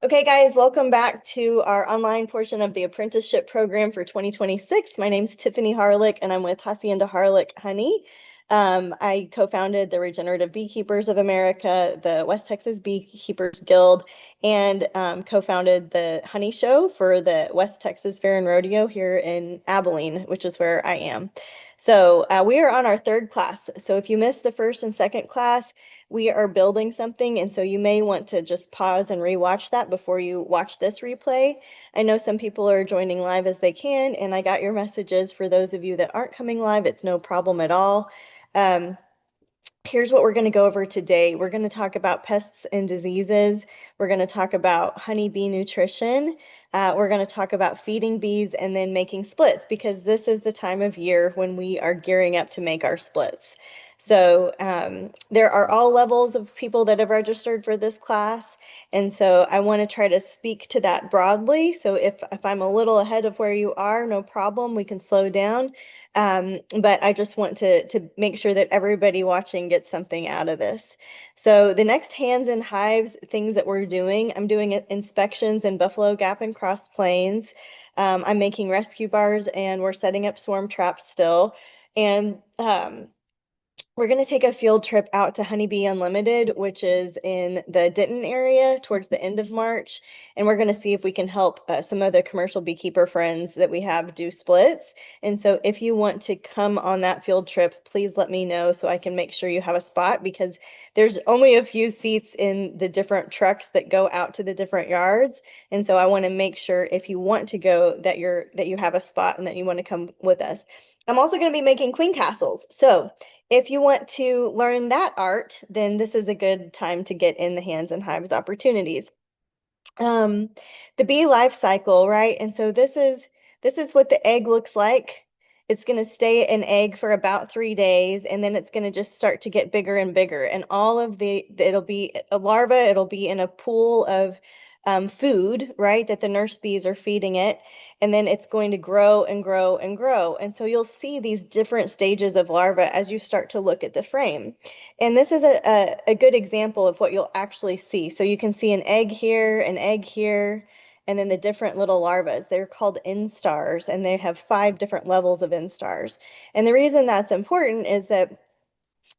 Okay, guys, welcome back to our online portion of the apprenticeship program for 2026. My name's Tiffany Harlick, and I'm with Hacienda Harlick Honey. I co-founded the Regenerative Beekeepers of America, the West Texas Beekeepers Guild, and co-founded the Honey Show for the West Texas Fair and Rodeo here in Abilene, which is where I am. So we are on our third class. So if you missed the first and second class, we are building something, and so you may want to just pause and rewatch that before you watch this replay. I know some people are joining live as they can, and I got your messages. For those of you that aren't coming live, it's no problem at all. Um, Here's what we're going to go over today. We're going to talk about pests and diseases. We're going to talk about honeybee nutrition. We're going to talk about feeding bees and then making splits because this is the time of year when we are gearing up to make our splits. So there are all levels of people that have registered for this class. And so I want to try to speak to that broadly. So if I'm a little ahead of where you are, no problem, we can slow down. But I just want to make sure that everybody watching gets something out of this. So the next hands and hives things that we're doing, I'm doing inspections in Buffalo Gap and Cross Plains. I'm making rescue bars and we're setting up swarm traps still. And we're going to take a field trip out to Honeybee Unlimited, which is in the Denton area towards the end of March. And we're going to see if we can help some of the commercial beekeeper friends that we have do splits. And so if you want to come on that field trip, please let me know so I can make sure you have a spot because there's only a few seats in the different trucks that go out to the different yards. And so I want to make sure if you want to go that you have a spot and that you want to come with us. I'm also going to be making queen castles. So if you want to learn that art, then this is a good time to get in the hands and hives opportunities. Um, the bee life cycle, right? And so this is what the egg looks like. It's going to stay an egg for about 3 days, and then it's going to just start to get bigger and bigger. And all of it'll be a larva, it'll be in a pool of food, right, that the nurse bees are feeding it. And then it's going to grow and grow and grow. And so you'll see these different stages of larva as you start to look at the frame. And this is a good example of what you'll actually see. So you can see an egg here, and then the different little larvas. They're called instars, and they have 5 different levels of instars. And the reason that's important is that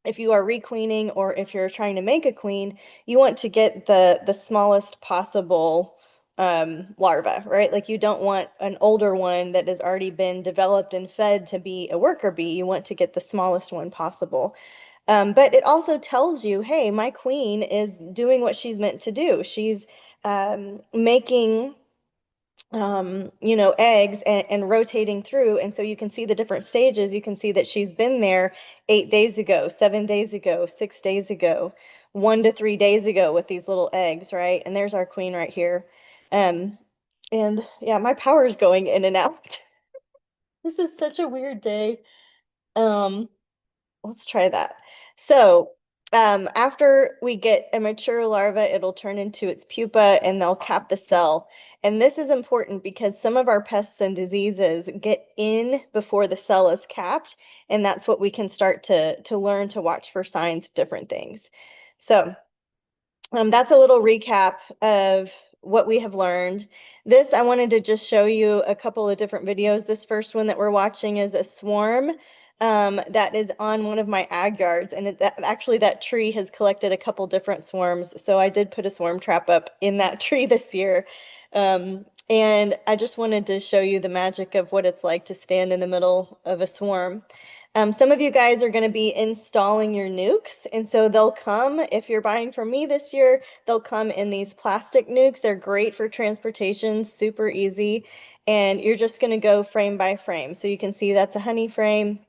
if you are requeening or if you're trying to make a queen, you want to get the smallest possible larva, right? Like you don't want an older one that has already been developed and fed to be a worker bee. You want to get the smallest one possible. But it also tells you, hey, my queen is doing what she's meant to do. She's making eggs and rotating through. And so you can see the different stages. You can see that she's been there 8 days ago, 7 days ago, 6 days ago, 1 to 3 days ago with these little eggs, right? And there's our queen right here. Um, and yeah, my power is going in and out. This is such a weird day. Um, Let's try that. So, after we get a mature larva, it'll turn into its pupa and they'll cap the cell. And this is important because some of our pests and diseases get in before the cell is capped, and that's what we can start to learn to watch for signs of different things. So, that's a little recap of what we have learned. This, I wanted to just show you a couple of different videos. This first one that we're watching is a swarm that is on one of my ag yards. And actually that tree has collected a couple different swarms. So I did put a swarm trap up in that tree this year. And I just wanted to show you the magic of what it's like to stand in the middle of a swarm. Some of you guys are going to be installing your nukes, and so they'll come, if you're buying from me this year, they'll come in these plastic nukes. They're great for transportation, super easy, and you're just going to go frame by frame. So you can see that's a honey frame,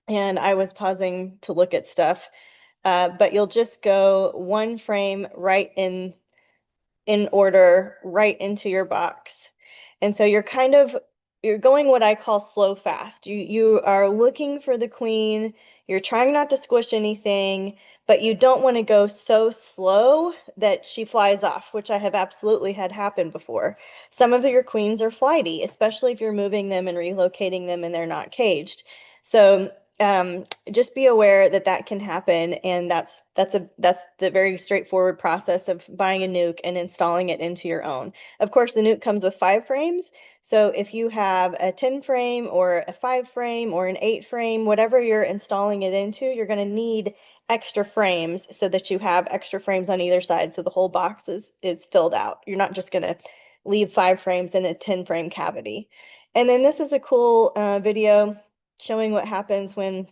and I was pausing to look at stuff, but you'll just go one frame right in order right into your box. And so you're going what I call slow fast. You are looking for the queen, you're trying not to squish anything, but you don't want to go so slow that she flies off, which I have absolutely had happen before. Some of your queens are flighty, especially if you're moving them and relocating them and they're not caged. So just be aware that that can happen, and that's the very straightforward process of buying a nuke and installing it into your own. Of course, the nuke comes with 5 frames, so if you have a 10 frame or a 5 frame or an 8 frame, whatever you're installing it into, you're going to need extra frames so that you have extra frames on either side, so the whole box is filled out. You're not just going to leave 5 frames in a 10 frame cavity. And then this is a cool video showing what happens when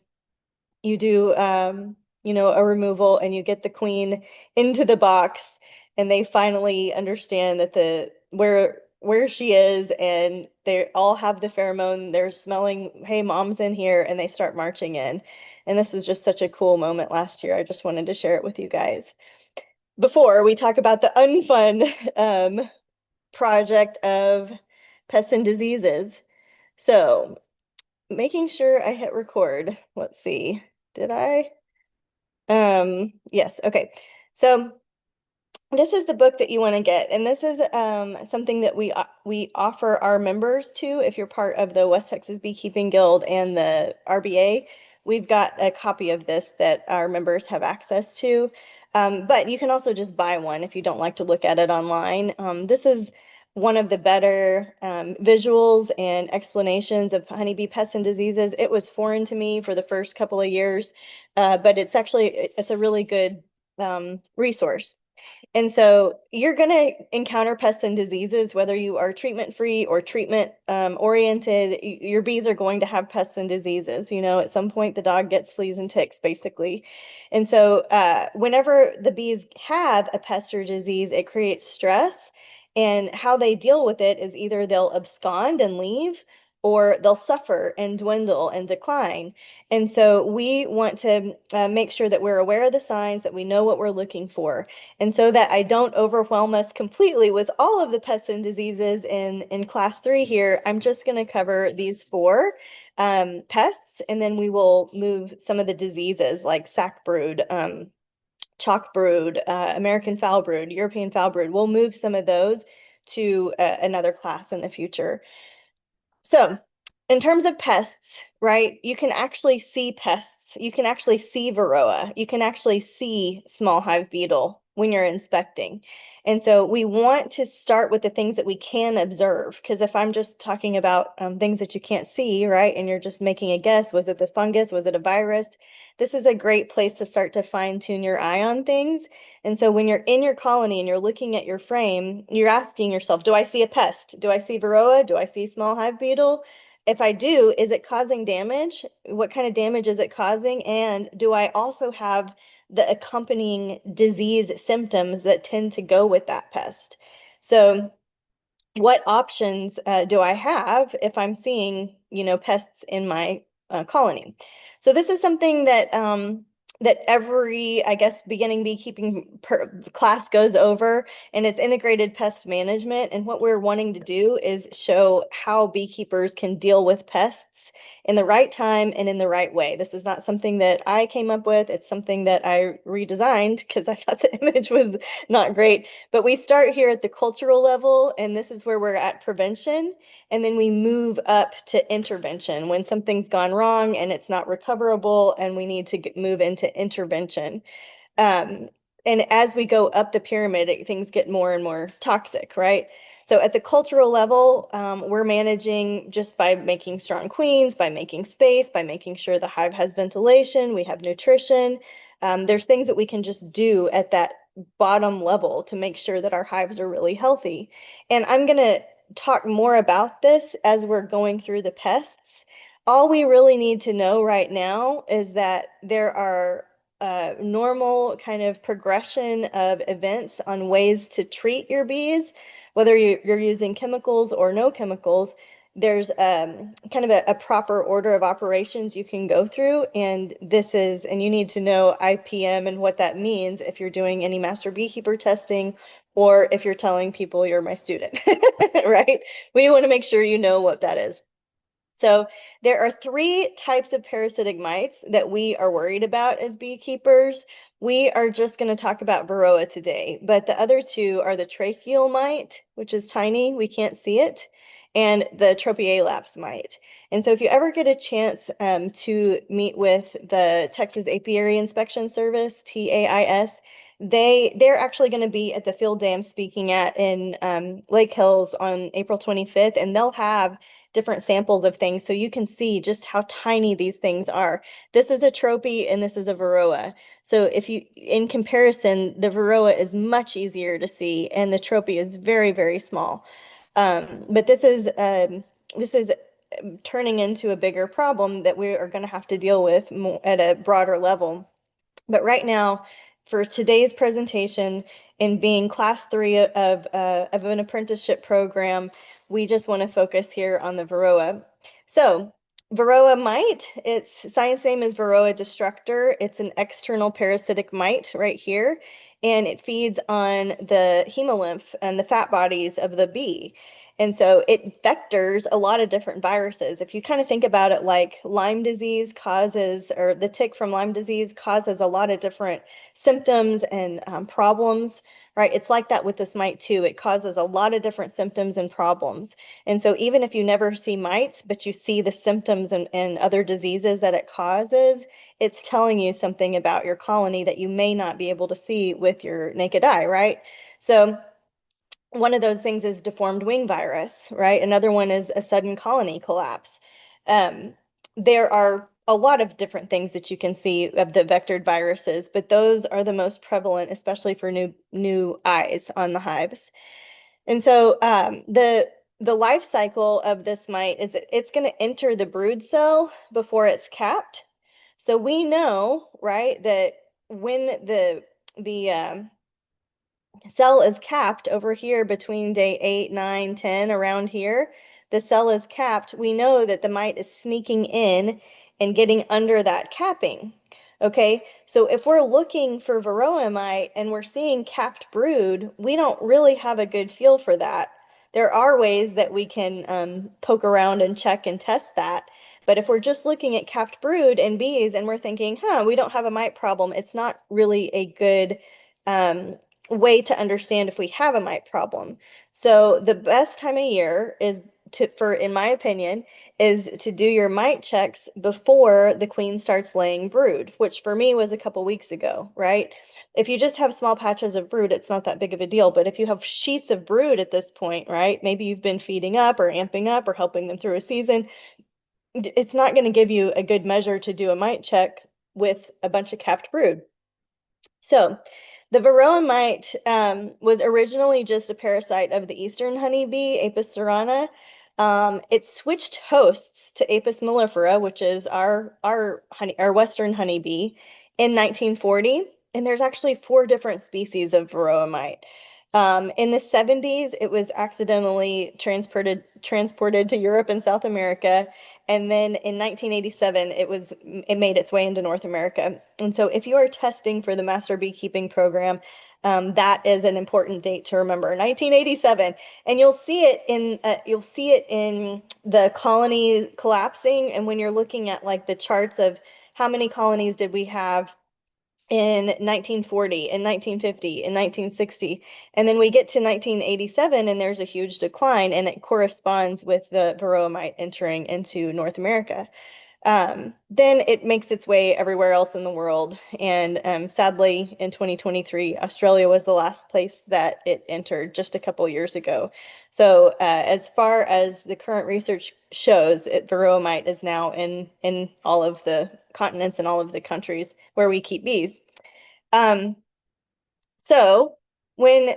you do, a removal and you get the queen into the box, and they finally understand that where she is, and they all have the pheromone. They're smelling, hey, mom's in here, and they start marching in. And this was just such a cool moment last year. I just wanted to share it with you guys. Before we talk about the unfun project of pests and diseases. So, making sure I hit record. Let's see. Did I? Yes, okay. So this is the book that you want to get, and this is something that we offer our members to. If you're part of the West Texas Beekeeping Guild and the RBA, we've got a copy of this that our members have access to. But you can also just buy one if you don't like to look at it online. This is one of the better visuals and explanations of honeybee pests and diseases. It was foreign to me for the first couple of years, but it's a really good resource. And so you're going to encounter pests and diseases, whether you are treatment free or treatment oriented. Your bees are going to have pests and diseases. At some point, the dog gets fleas and ticks, basically. And so whenever the bees have a pest or disease, it creates stress. And how they deal with it is either they'll abscond and leave, or they'll suffer and dwindle and decline. And so we want to make sure that we're aware of the signs, that we know what we're looking for. And so that I don't overwhelm us completely with all of the pests and diseases in class 3 here, I'm just going to cover these 4 pests, and then we will move some of the diseases like sac brood, chalk brood, American foul brood, European foul brood. We'll move some of those to another class in the future. So, in terms of pests, right, you can actually see pests. You can actually see varroa. You can actually see small hive beetle when you're inspecting. And so we want to start with the things that we can observe, because if I'm just talking about things that you can't see, right, and you're just making a guess, was it the fungus? Was it a virus? This is a great place to start to fine tune your eye on things. And so when you're in your colony and you're looking at your frame, you're asking yourself, do I see a pest? Do I see varroa? Do I see small hive beetle? If I do, is it causing damage? What kind of damage is it causing? And do I also have the accompanying disease symptoms that tend to go with that pest? So what options do I have if I'm seeing, pests in my colony? So this is something that every, I guess, beginning beekeeping class goes over, and it's integrated pest management. And what we're wanting to do is show how beekeepers can deal with pests in the right time and in the right way. This is not something that I came up with. It's something that I redesigned because I thought the image was not great. But we start here at the cultural level, and this is where we're at prevention. And then we move up to intervention when something's gone wrong and it's not recoverable, and we need to move into intervention. Um, and as we go up the pyramid, things get more and more toxic, right? So at the cultural level, we're managing just by making strong queens, by making space, by making sure the hive has ventilation, we have nutrition. There's things that we can just do at that bottom level to make sure that our hives are really healthy. And I'm going to talk more about this as we're going through the pests. All we really need to know right now is that there are normal kind of progression of events on ways to treat your bees, whether you're using chemicals or no chemicals. There's kind of a proper order of operations you can go through, and you need to know IPM and what that means if you're doing any master beekeeper testing, or if you're telling people you're my student, right? We want to make sure you know what that is. So there are 3 types of parasitic mites that we are worried about as beekeepers. We are just going to talk about varroa today, but the other 2 are the tracheal mite, which is tiny, we can't see it, and the Tropielaps mite. And so if you ever get a chance to meet with the Texas Apiary Inspection Service, TAIS, they're actually going to be at the field day I'm speaking at in Lake Hills on April 25th, and they'll have different samples of things so you can see just how tiny these things are. This is a tropy and this is a varroa. So if you, in comparison, the varroa is much easier to see and the tropy is very, very small. But this is turning into a bigger problem that we are going to have to deal with at a broader level. But right now, for today's presentation, in being class 3 of an apprenticeship program, we just want to focus here on the Varroa. So Varroa mite, its science name is Varroa destructor. It's an external parasitic mite right here, and it feeds on the hemolymph and the fat bodies of the bee. And so it vectors a lot of different viruses. If you kind of think about it like Lyme disease causes, or the tick from Lyme disease causes a lot of different symptoms and problems, right? It's like that with this mite too. It causes a lot of different symptoms and problems. And so even if you never see mites, but you see the symptoms and other diseases that it causes, it's telling you something about your colony that you may not be able to see with your naked eye, right? So one of those things is deformed wing virus, right? Another one is a sudden colony collapse. Um, there are a lot of different things that you can see of the vectored viruses, but those are the most prevalent, especially for new eyes on the hives. And so the life cycle of this mite is it's going to enter the brood cell before it's capped. So we know, right, that when the cell is capped over here between day 8, 9, 10, around here. The cell is capped. We know that the mite is sneaking in and getting under that capping. Okay, so if we're looking for varroa mite and we're seeing capped brood, we don't really have a good feel for that. There are ways that we can poke around and check and test that. But if we're just looking at capped brood and bees and we're thinking, we don't have a mite problem, it's not really a good um, way to understand if we have a mite problem. So the best time of year is in my opinion, is to do your mite checks before the queen starts laying brood, which for me was a couple weeks ago, right? If you just have small patches of brood, it's not that big of a deal. But if you have sheets of brood at this point, right? Maybe you've been feeding up or amping up or helping them through a season, it's not going to give you a good measure to do a mite check with a bunch of capped brood. So the varroa mite was originally just a parasite of the eastern honeybee, Apis cerana. It switched hosts to Apis mellifera, which is our western honeybee, in 1940. And there's actually 4 different species of varroa mite. In the 70s, it was accidentally transported to Europe and South America, and then in 1987, it made its way into North America. And so, if you are testing for the Master Beekeeping Program, that is an important date to remember, 1987, and you'll see it in the colony collapsing, and when you're looking at like the charts of how many colonies did we have in 1940, in 1950, in 1960. And then we get to 1987 and there's a huge decline, and it corresponds with the varroa mite entering into North America. Then it makes its way everywhere else in the world. And sadly, in 2023, Australia was the last place that it entered just a couple years ago. So as far as the current research shows, varroa mite is now in all of the continents and all of the countries where we keep bees. Um, so when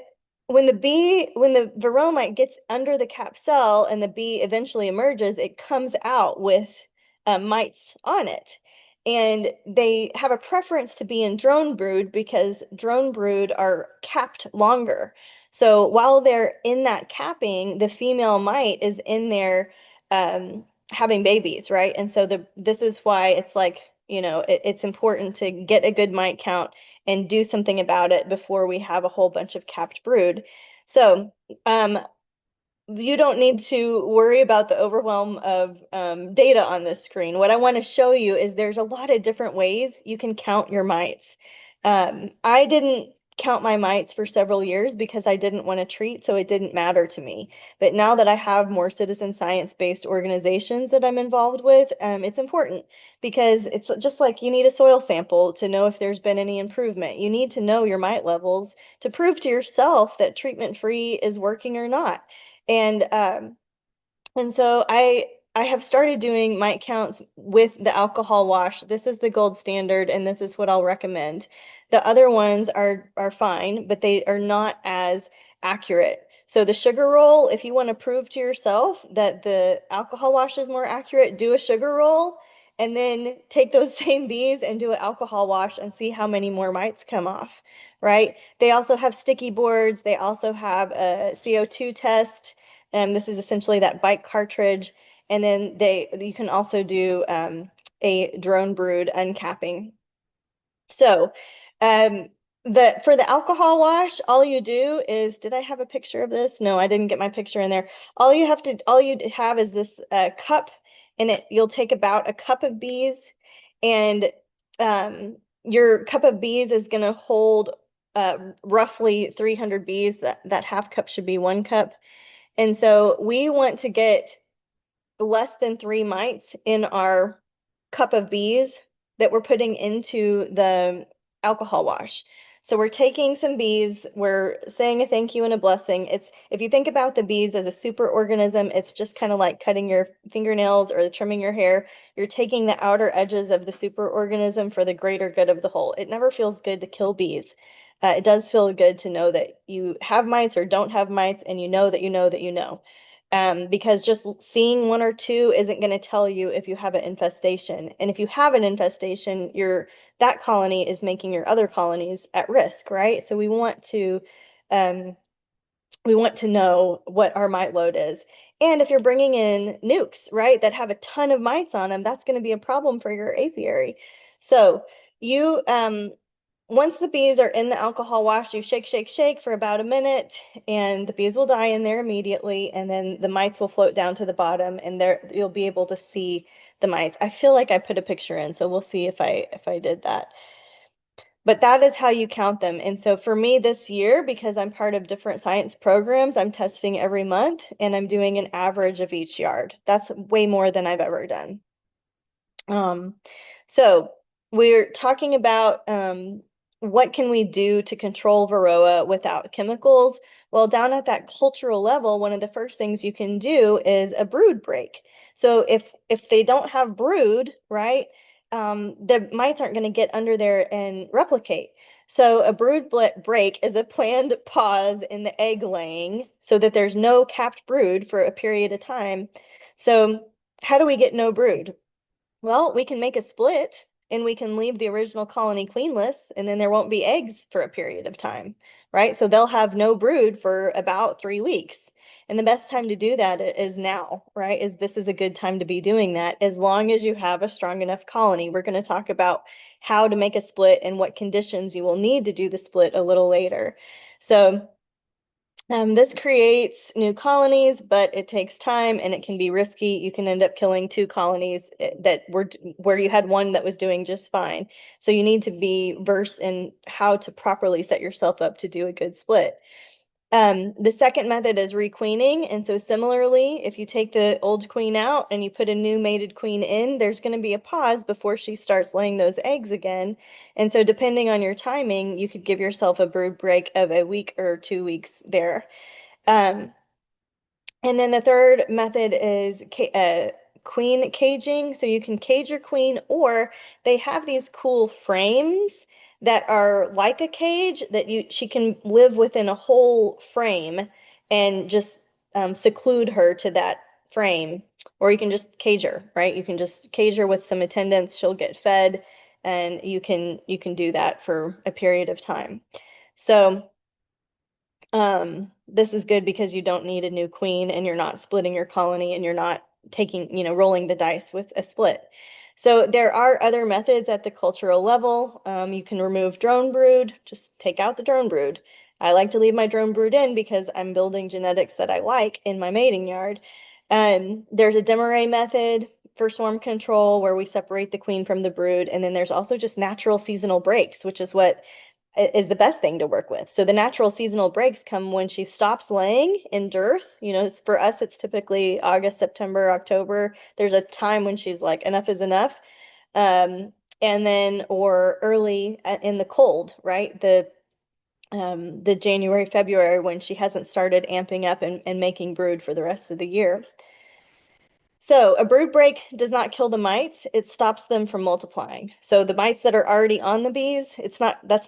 when the varroa mite gets under the cap cell and the bee eventually emerges, it comes out with mites on it. And they have a preference to be in drone brood because drone brood are capped longer. So while they're in that capping, the female mite is in there having babies, right? And so this is why it's like, it's important to get a good mite count and do something about it before we have a whole bunch of capped brood. So you don't need to worry about the overwhelm of data on this screen. What I want to show you is there's a lot of different ways you can count your mites. I didn't count my mites for several years because I didn't want to treat, so it didn't matter to me. But now that I have more citizen science-based organizations that I'm involved with, it's important because it's just like you need a soil sample to know if there's been any improvement. You need to know your mite levels to prove to yourself that treatment-free is working or not. And so I have started doing mite counts with the alcohol wash. This is the gold standard, and this is what I'll recommend. The other ones are fine, but they are not as accurate. So the sugar roll, if you want to prove to yourself that the alcohol wash is more accurate, do a sugar roll and then take those same bees and do an alcohol wash and see how many more mites come off, right? They also have sticky boards. They also have a CO2 test. This is essentially that bike cartridge. And then you can also do a drone brood uncapping. So um, for the alcohol wash, all you do is, did I have a picture of this? No, I didn't get my picture in there. All you have is this cup, and you'll take about a cup of bees, and your cup of bees is going to hold roughly 300 bees. That half cup should be 1 cup. And so we want to get less than 3 mites in our cup of bees that we're putting into the alcohol wash. So we're taking some bees, we're saying a thank you and a blessing. It's if you think about the bees as a super organism, it's just kind of like cutting your fingernails or trimming your hair. You're taking the outer edges of the super organism for the greater good of the whole. It never feels good to kill bees. It does feel good to know that you have mites or don't have mites, and you know that you know that you know. Because just seeing one or two isn't going to tell you if you have an infestation. And if you have an infestation, that colony is making your other colonies at risk, right? So um, we want to know what our mite load is. And if you're bringing in nukes, right, that have a ton of mites on them, that's going to be a problem for your apiary. So you once the bees are in the alcohol wash, you shake, shake, shake for about a minute, and the bees will die in there immediately, and then the mites will float down to the bottom, and there you'll be able to see the mites. I feel like I put a picture in, so we'll see if I did that. But that is how you count them. And so for me this year, because I'm part of different science programs, I'm testing every month, and I'm doing an average of each yard. That's way more than I've ever done. Um, so we're talking about what can we do to control Varroa without chemicals? Well, down at that cultural level, one of the first things you can do is a brood break. So if they don't have brood, right, the mites aren't going to get under there and replicate. So a brood break is a planned pause in the egg laying so that there's no capped brood for a period of time. So how do we get no brood? Well, we can make a split and we can leave the original colony queenless, and then there won't be eggs for a period of time, right? So they'll have no brood for about 3 weeks. And the best time to do that is now, right? This is a good time to be doing that as long as you have a strong enough colony. We're going to talk about how to make a split and what conditions you will need to do the split a little later. So this creates new colonies, but it takes time and it can be risky. You can end up killing 2 colonies that were where you had one that was doing just fine. So you need to be versed in how to properly set yourself up to do a good split. The second method is requeening. And so similarly, if you take the old queen out and you put a new mated queen in, there's going to be a pause before she starts laying those eggs again. And so depending on your timing, you could give yourself a brood break of a week or 2 weeks there. Um, and then the third method is queen caging. So you can cage your queen, or they have these cool frames that are like a cage that she can live within a whole frame and just seclude her to that frame. Or you can just cage her, right? You can just cage her with some attendants. She'll get fed, and you can do that for a period of time. So this is good because you don't need a new queen and you're not splitting your colony and you're not rolling the dice with a split. So there are other methods at the cultural level. You can remove drone brood, just take out the drone brood. I like to leave my drone brood in because I'm building genetics that I like in my mating yard. There's a demarré method for swarm control where we separate the queen from the brood. And then there's also just natural seasonal breaks, which is what is the best thing to work with. So the natural seasonal breaks come when she stops laying in dearth. For us, it's typically August, September, October. There's a time when she's like, enough is enough. Um, and then, or early in the cold, right? The January, February when she hasn't started amping up and making brood for the rest of the year. So a brood break does not kill the mites, it stops them from multiplying. So the mites that are already on the bees, that's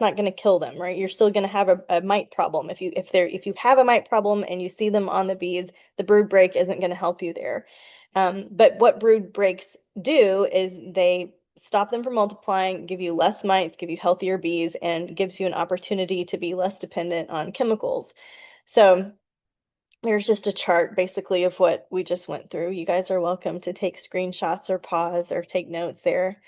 not going to kill them, right? You're still going to have a mite problem. If you have a mite problem and you see them on the bees, the brood break isn't going to help you there. But what brood breaks do is they stop them from multiplying, give you less mites, give you healthier bees, and gives you an opportunity to be less dependent on chemicals. So there's just a chart basically of what we just went through. You guys are welcome to take screenshots or pause or take notes there.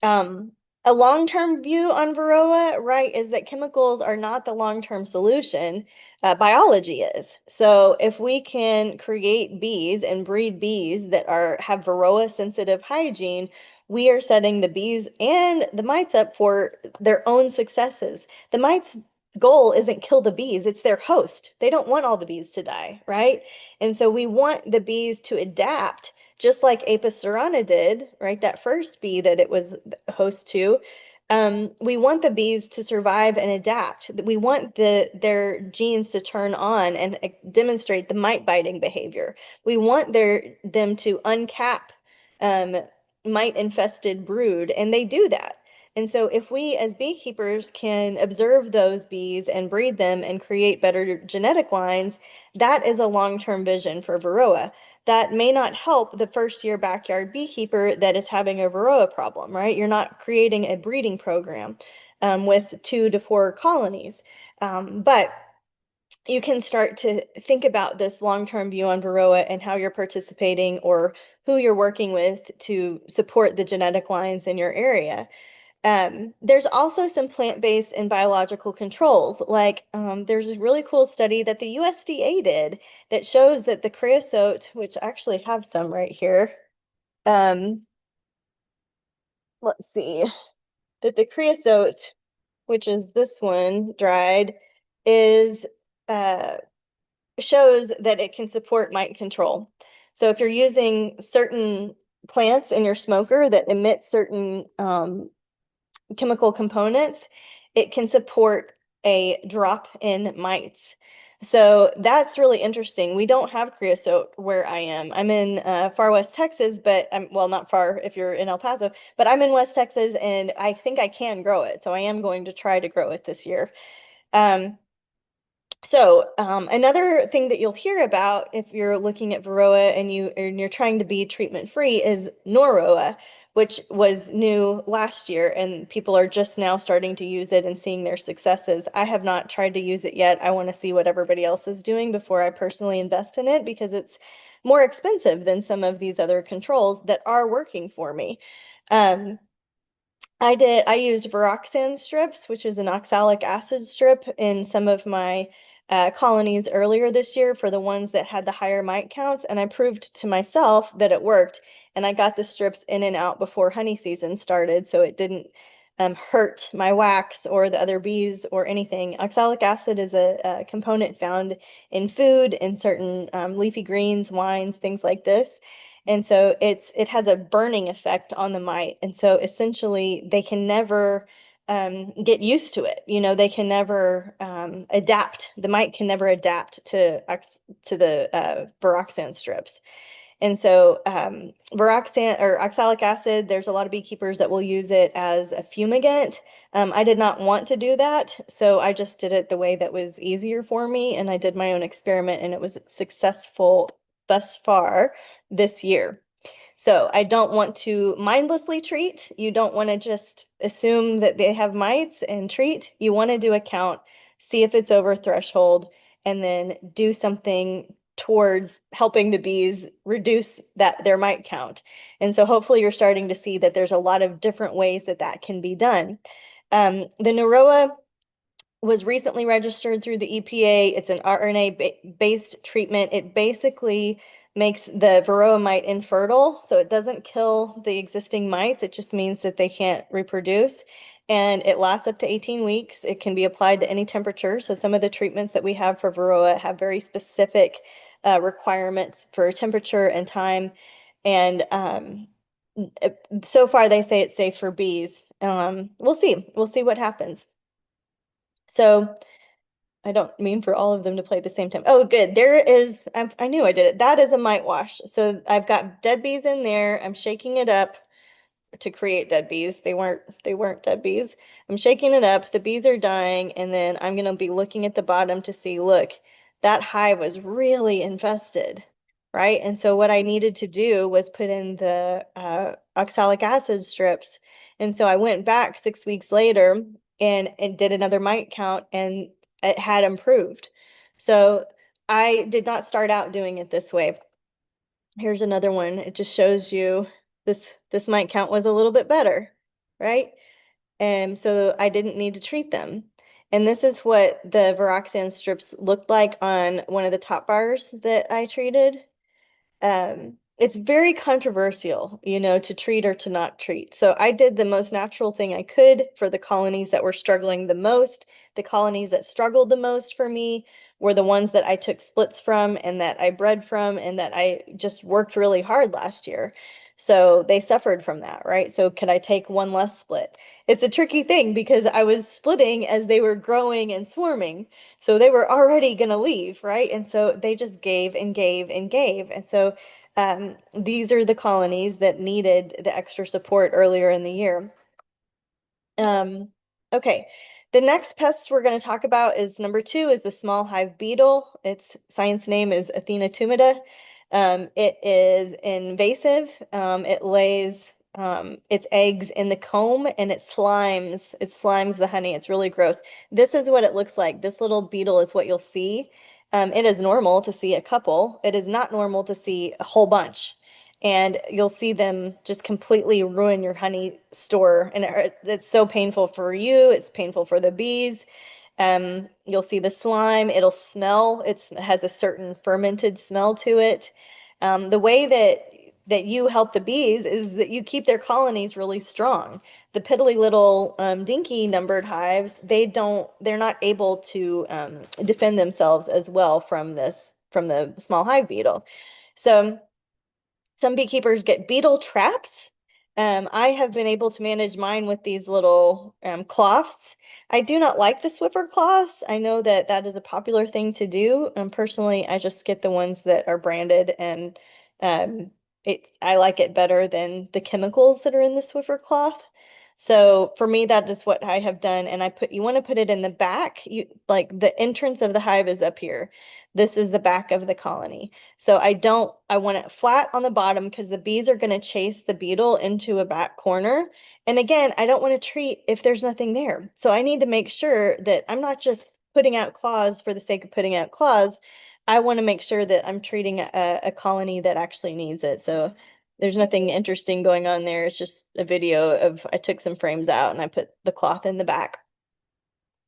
Um, a long-term view on Varroa, right, is that chemicals are not the long-term solution. Biology is. So if we can create bees and breed bees that have Varroa-sensitive hygiene, we are setting the bees and the mites up for their own successes. The mites' goal isn't kill the bees, it's their host. They don't want all the bees to die, right? And so we want the bees to adapt just like Apis cerana did, right? That first bee that it was host to. We want the bees to survive and adapt. We want their genes to turn on and demonstrate the mite biting behavior. We want them to uncap um, mite infested brood, and they do that. And so, if we as beekeepers can observe those bees and breed them and create better genetic lines, that is a long-term vision for Varroa. That may not help the first year backyard beekeeper that is having a Varroa problem, right? You're not creating a breeding program with 2 to 4 colonies. But you can start to think about this long-term view on Varroa and how you're participating or who you're working with to support the genetic lines in your area. There's also some plant-based and biological controls. Like there's a really cool study that the USDA did that shows that the creosote, which I actually have some right here, um, let's see, that the creosote, which is this one dried, is shows that it can support mite control. So if you're using certain plants in your smoker that emit certain chemical components, it can support a drop in mites. So that's really interesting. We don't have creosote where I am. I'm in far west Texas, but well, not far if you're in El Paso, but I'm in West Texas and I think I can grow it. So I am going to try to grow it this year. Um, Another thing that you'll hear about if you're looking at Varroa and you're trying to be treatment free is Noroa, which was new last year, and people are just now starting to use it and seeing their successes. I have not tried to use it yet. I want to see what everybody else is doing before I personally invest in it because it's more expensive than some of these other controls that are working for me. Um, I used Viroxan strips, which is an oxalic acid strip in some of my colonies earlier this year for the ones that had the higher mite counts, and I proved to myself that it worked. And I got the strips in and out before honey season started, so it didn't hurt my wax or the other bees or anything. Oxalic acid is a component found in food, in certain leafy greens, wines, things like this. And so it has a burning effect on the mite. And so essentially they can never get used to it. They can never adapt. The mite can never adapt to the Viroxan strips. And so Viroxan or oxalic acid, there's a lot of beekeepers that will use it as a fumigant. I did not want to do that, so I just did it the way that was easier for me, and I did my own experiment, and it was successful thus far this year. So I don't want to mindlessly treat. You don't want to just assume that they have mites and treat. You want to do a count, see if it's over threshold, and then do something towards helping the bees reduce their mite count. And so hopefully you're starting to see that there's a lot of different ways that can be done. The Naroa was recently registered through the EPA. It's an RNA-based treatment. It basically makes the varroa mite infertile, so it doesn't kill the existing mites. It just means that they can't reproduce. and it lasts up to 18 weeks. It can be applied to any temperature. So some of the treatments that we have for Varroa have very specific requirements for temperature and time. And so far they say it's safe for bees. We'll see. We'll see what happens. So I don't mean for all of them to play at the same time. Oh, good. There is, I knew I did it. That is a mite wash. So I've got dead bees in there. I'm shaking it up to create dead bees. They weren't dead bees. I'm shaking it up. The bees are dying, and then I'm gonna be looking at the bottom to see, look, that hive was really infested, right? And so what I needed to do was put in the oxalic acid strips. And so I went back 6 weeks later and did another mite count, and it had improved. So I did not start out doing it this way. Here's another one. It just shows you this mite count was a little bit better, right? And so I didn't need to treat them. And this is what the Viroxan strips looked like on one of the top bars that I treated. It's very controversial, to treat or to not treat. So I did the most natural thing I could for the colonies that were struggling the most. The colonies that struggled the most for me were the ones that I took splits from and that I bred from and that I just worked really hard last year. So they suffered from that, right? So could I take one less split? It's a tricky thing because I was splitting as they were growing and swarming. So they were already going to leave, right? And so they just gave and gave and gave. And so these are the colonies that needed the extra support earlier in the year. Um, okay, the next pest we're going to talk about is number 2 is the small hive beetle. Its science name is Athena tumida. It is invasive. It lays its eggs in the comb and it slimes the honey. It's really gross. This is what it looks like. This little beetle is what you'll see. It is normal to see a couple. It is not normal to see a whole bunch, and you'll see them just completely ruin your honey store. And it's so painful for you. It's painful for the bees. You'll see the slime. It'll smell. It has a certain fermented smell to it. The way that you help the bees is that you keep their colonies really strong. The piddly little dinky numbered hives, they're not able to defend themselves as well from the small hive beetle. So some beekeepers get beetle traps. I have been able to manage mine with these little cloths. I do not like the Swiffer cloths. I know that that is a popular thing to do. Personally, I just get the ones that are branded, and I like it better than the chemicals that are in the Swiffer cloth. So for me, that is what I have done. And you want to put it in the back. Like the entrance of the hive is up here. This is the back of the colony. So I want it flat on the bottom because the bees are going to chase the beetle into a back corner. And again, I don't want to treat if there's nothing there. So I need to make sure that I'm not just putting out claws for the sake of putting out claws. I want to make sure that I'm treating a colony that actually needs it. So there's nothing interesting going on there. It's just a video of I took some frames out and I put the cloth in the back.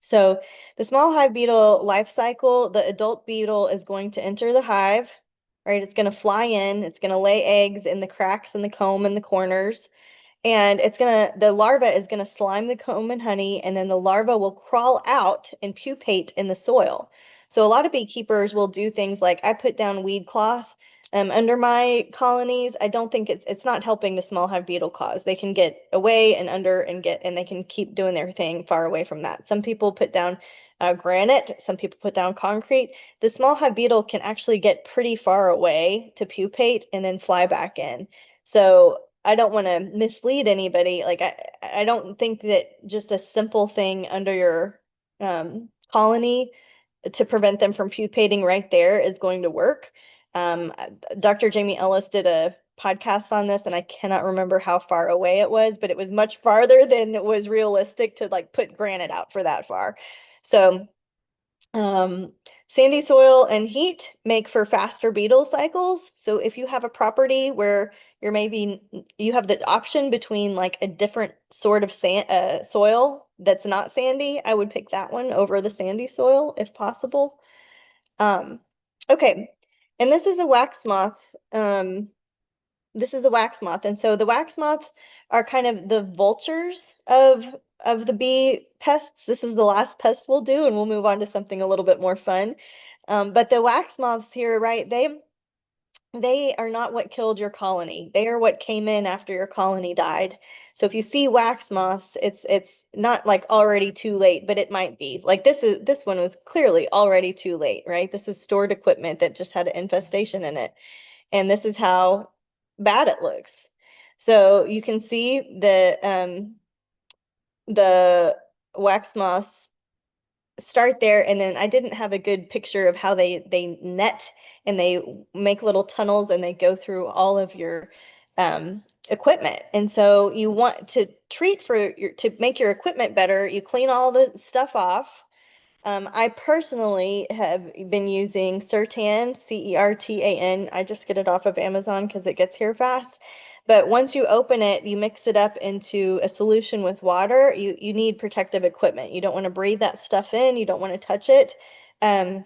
So the small hive beetle life cycle, the adult beetle is going to enter the hive, right? It's going to fly in, it's going to lay eggs in the cracks in the comb in the corners, and the larva is gonna slime the comb and honey, and then the larva will crawl out and pupate in the soil. So a lot of beekeepers will do things like I put down weed cloth under my colonies. I don't think it's not helping the small hive beetle cause. They can get away and under and they can keep doing their thing far away from that. Some people put down granite, some people put down concrete. The small hive beetle can actually get pretty far away to pupate and then fly back in. So I don't want to mislead anybody. Like I don't think that just a simple thing under your colony to prevent them from pupating right there is going to work. Um, Dr. Jamie Ellis did a podcast on this, and I cannot remember how far away it was, but it was much farther than it was realistic to like put granite out for that far. So um, sandy soil and heat make for faster beetle cycles. So if you have a property where you have the option between like a different sort of soil that's not sandy, I would pick that one over the sandy soil if possible. Um, okay, and this is a wax moth. This is the wax moth, and so the wax moth are kind of the vultures of of the bee pests. This is the last pest we'll do, and we'll move on to something a little bit more fun. But the wax moths here, right? They are not what killed your colony. They are what came in after your colony died. So if you see wax moths, it's not like already too late, but it might be. Like this one was clearly already too late, right? This was stored equipment that just had an infestation in it. And this is how bad it looks. So you can see the wax moths start there, and then I didn't have a good picture of how they net and they make little tunnels and they go through all of your equipment. And so you want to treat for your to make your equipment better, you clean all the stuff off. I personally have been using Certan, Certan. I just get it off of Amazon because it gets here fast. But once you open it, you mix it up into a solution with water. You need protective equipment. You don't want to breathe that stuff in. You don't want to touch it. Um,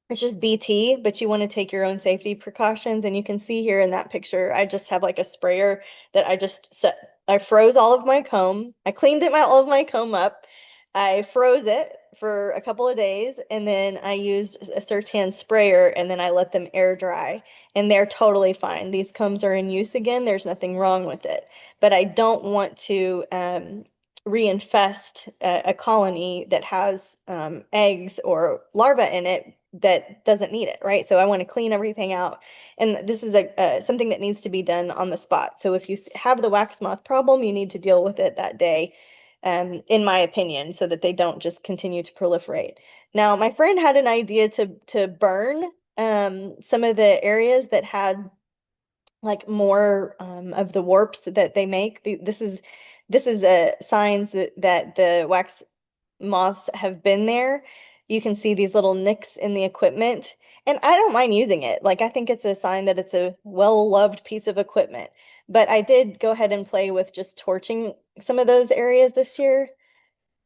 it's just BT, but you want to take your own safety precautions. And you can see here in that picture, I just have like a sprayer that I just set. I froze all of my comb. I cleaned all of my comb up. I froze it for a couple of days, and then I used a Sertan sprayer, and then I let them air dry, and they're totally fine. These combs are in use again. There's nothing wrong with it, but I don't want to reinfest a colony that has eggs or larvae in it that doesn't need it, right? So I want to clean everything out. And this is something that needs to be done on the spot. So if you have the wax moth problem, you need to deal with it that day, in my opinion, so that they don't just continue to proliferate. Now, my friend had an idea to burn some of the areas that had like more of the warps that they make. This is a signs that the wax moths have been there. You can see these little nicks in the equipment, and I don't mind using it. Like I think it's a sign that it's a well-loved piece of equipment. But I did go ahead and play with just torching some of those areas this year.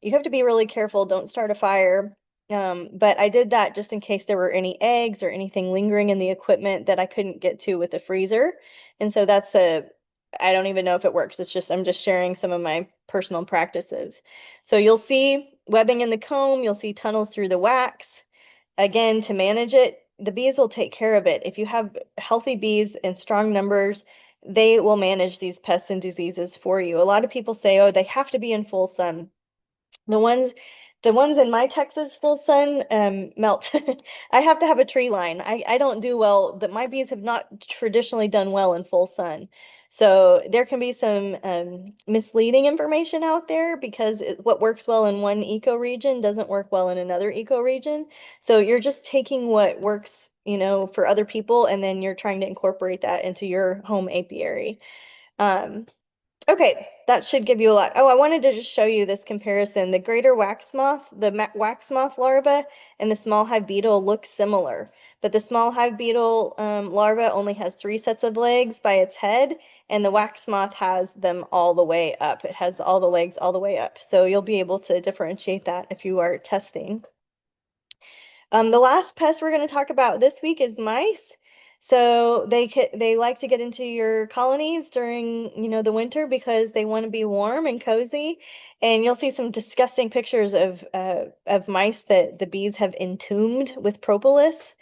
You have to be really careful, don't start a fire. But I did that just in case there were any eggs or anything lingering in the equipment that I couldn't get to with the freezer. And so I don't even know if it works. I'm just sharing some of my personal practices. So you'll see webbing in the comb, you'll see tunnels through the wax. Again, to manage it, the bees will take care of it. If you have healthy bees in strong numbers, they will manage these pests and diseases for you. A lot of people say, oh, they have to be in full sun. The ones the ones in my Texas full sun melt. I have to have a tree line. I don't do well, that my bees have not traditionally done well in full sun. So there can be some misleading information out there because what works well in one ecoregion doesn't work well in another ecoregion. So you're just taking what works, for other people, and then you're trying to incorporate that into your home apiary. Um, Okay, that should give you a lot. Oh, I wanted to just show you this comparison. The greater wax moth, the wax moth larva, and the small hive beetle look similar, but the small hive beetle larva only has 3 sets of legs by its head, and the wax moth has them all the way up. It has all the legs all the way up. So you'll be able to differentiate that if you are testing. The last pest we're going to talk about this week is mice. So they like to get into your colonies during, the winter because they want to be warm and cozy. And you'll see some disgusting pictures of mice that the bees have entombed with propolis.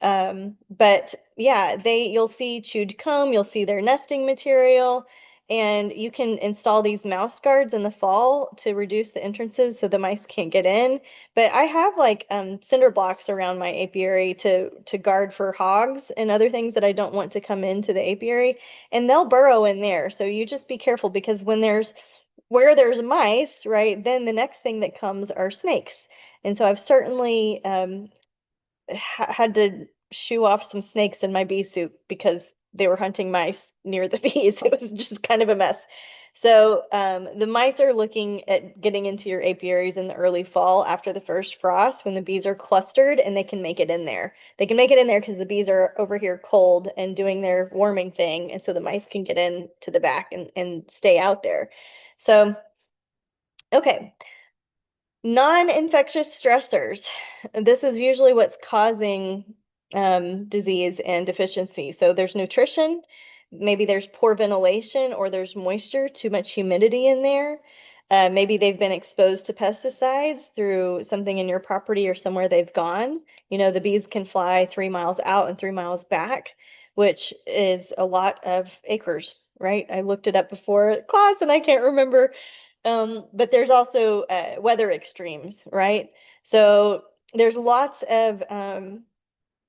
But yeah, you'll see chewed comb, you'll see their nesting material, and you can install these mouse guards in the fall to reduce the entrances so the mice can't get in. But I have like cinder blocks around my apiary to guard for hogs and other things that I don't want to come into the apiary, and they'll burrow in there. So you just be careful because where there's mice, right, then the next thing that comes are snakes. And so I've certainly had to shoo off some snakes in my bee soup because they were hunting mice near the bees. It was just kind of a mess. So the mice are looking at getting into your apiaries in the early fall after the first frost when the bees are clustered and they can make it in there. They can make it in there because the bees are over here cold and doing their warming thing. And so the mice can get in to the back and stay out there. So, okay. Non-infectious stressors. This is usually what's causing disease and deficiency. So there's nutrition, maybe there's poor ventilation or there's moisture, too much humidity in there. Maybe they've been exposed to pesticides through something in your property or somewhere they've gone. You know, the bees can fly 3 miles out and 3 miles back, which is a lot of acres, right? I looked it up before class and I can't remember. But there's also weather extremes, right? So there's lots of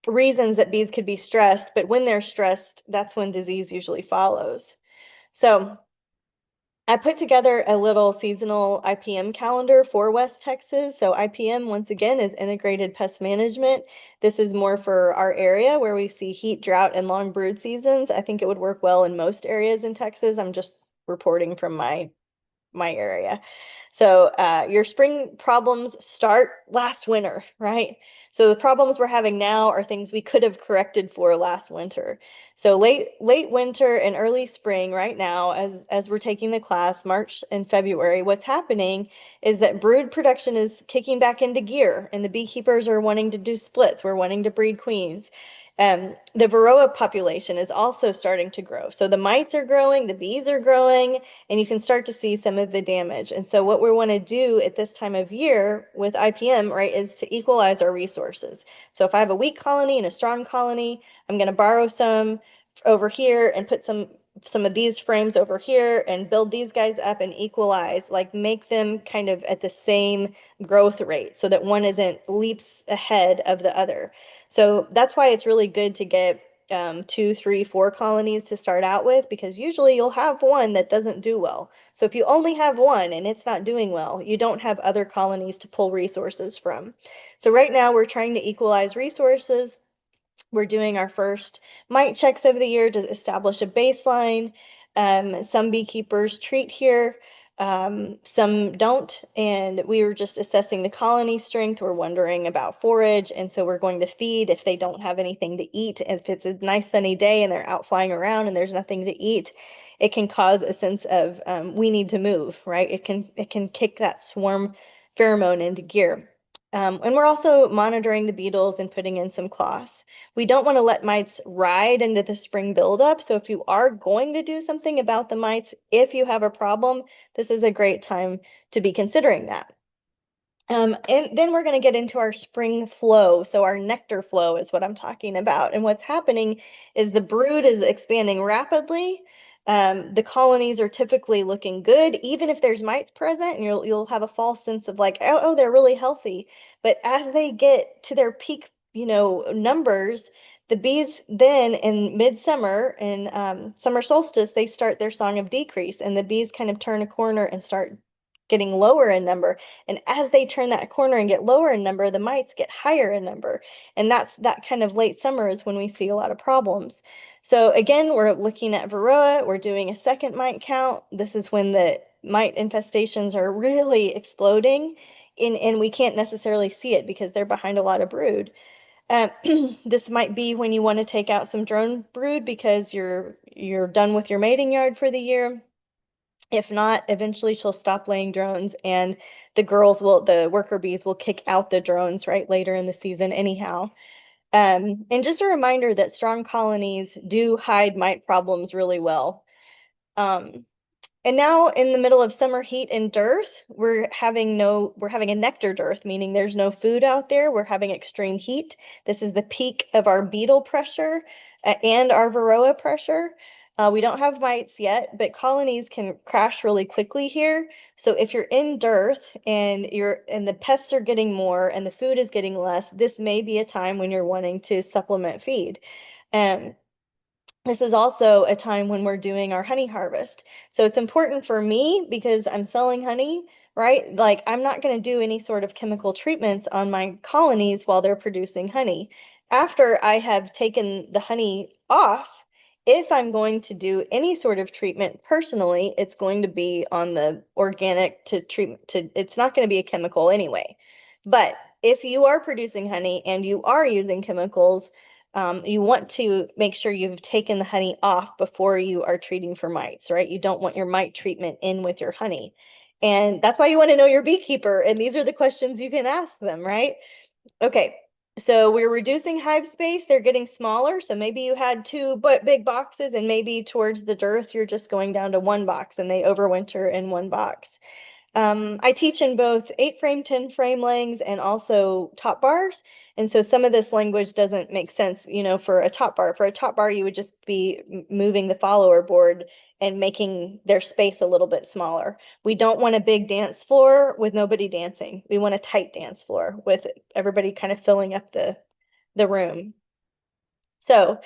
reasons that bees could be stressed, but when they're stressed, that's when disease usually follows. So I put together a little seasonal IPM calendar for West Texas. So IPM, once again, is Integrated Pest Management. This is more for our area where we see heat, drought, and long brood seasons. I think it would work well in most areas in Texas. I'm just reporting from my area. So your spring problems start last winter, right? So the problems we're having now are things we could have corrected for last winter. So late winter and early spring right now, as we're taking the class, March and February, what's happening is that brood production is kicking back into gear, and the beekeepers are wanting to do splits. We're wanting to breed queens. The Varroa population is also starting to grow. So the mites are growing, the bees are growing, and you can start to see some of the damage. And so what we want to do at this time of year with IPM, right, is to equalize our resources. So if I have a weak colony and a strong colony, I'm going to borrow some over here and put some of these frames over here and build these guys up and equalize, like make them kind of at the same growth rate so that one isn't leaps ahead of the other. So that's why it's really good to get 2, 3, 4 colonies to start out with, because usually you'll have one that doesn't do well. So if you only have one and it's not doing well, you don't have other colonies to pull resources from. So right now we're trying to equalize resources. We're doing our first mite checks of the year to establish a baseline. Some beekeepers treat here, some don't, and we were just assessing the colony strength. We're wondering about forage, and so we're going to feed if they don't have anything to eat. If it's a nice sunny day and they're out flying around and there's nothing to eat, it can cause a sense of we need to move, right? It can kick that swarm pheromone into gear. And we're also monitoring the beetles and putting in some cloths. We don't want to let mites ride into the spring buildup. So if you are going to do something about the mites, if you have a problem, this is a great time to be considering that. And then we're going to get into our spring flow. So our nectar flow is what I'm talking about. And what's happening is the brood is expanding rapidly. The colonies are typically looking good, even if there's mites present, and you'll have a false sense of like, oh, they're really healthy. But as they get to their peak, numbers, the bees then in midsummer and summer solstice, they start their song of decrease, and the bees kind of turn a corner and start getting lower in number. And as they turn that corner and get lower in number, the mites get higher in number. And that's that kind of late summer is when we see a lot of problems. So again, we're looking at Varroa. We're doing a second mite count. This is when the mite infestations are really exploding. And we can't necessarily see it because they're behind a lot of brood. Uh, this might be when you want to take out some drone brood because you're done with your mating yard for the year. If not, eventually she'll stop laying drones and the worker bees will kick out the drones right later in the season anyhow. And just a reminder that strong colonies do hide mite problems really well. Um, and now in the middle of summer heat and dearth, we're having a nectar dearth, meaning there's no food out there. We're having extreme heat. This is the peak of our beetle pressure and our Varroa pressure. We don't have mites yet, but colonies can crash really quickly here. So if you're in dearth and the pests are getting more and the food is getting less, this may be a time when you're wanting to supplement feed. Um, this is also a time when we're doing our honey harvest. So it's important for me because I'm selling honey, right? Like I'm not going to do any sort of chemical treatments on my colonies while they're producing honey. After I have taken the honey off, if I'm going to do any sort of treatment personally, it's going to be on the organic it's not going to be a chemical anyway. But if you are producing honey and you are using chemicals, you want to make sure you've taken the honey off before you are treating for mites, right? You don't want your mite treatment in with your honey. And that's why you want to know your beekeeper. And these are the questions you can ask them, right? Okay, so we're reducing hive space. They're getting smaller. So maybe you had two big boxes, and maybe towards the dearth, you're just going down to one box and they overwinter in one box. I teach in both 8 frame, 10 frame layings and also top bars. And so some of this language doesn't make sense, for a top bar. For a top bar, you would just be moving the follower board and making their space a little bit smaller. We don't want a big dance floor with nobody dancing. We want a tight dance floor with everybody kind of filling up the room. So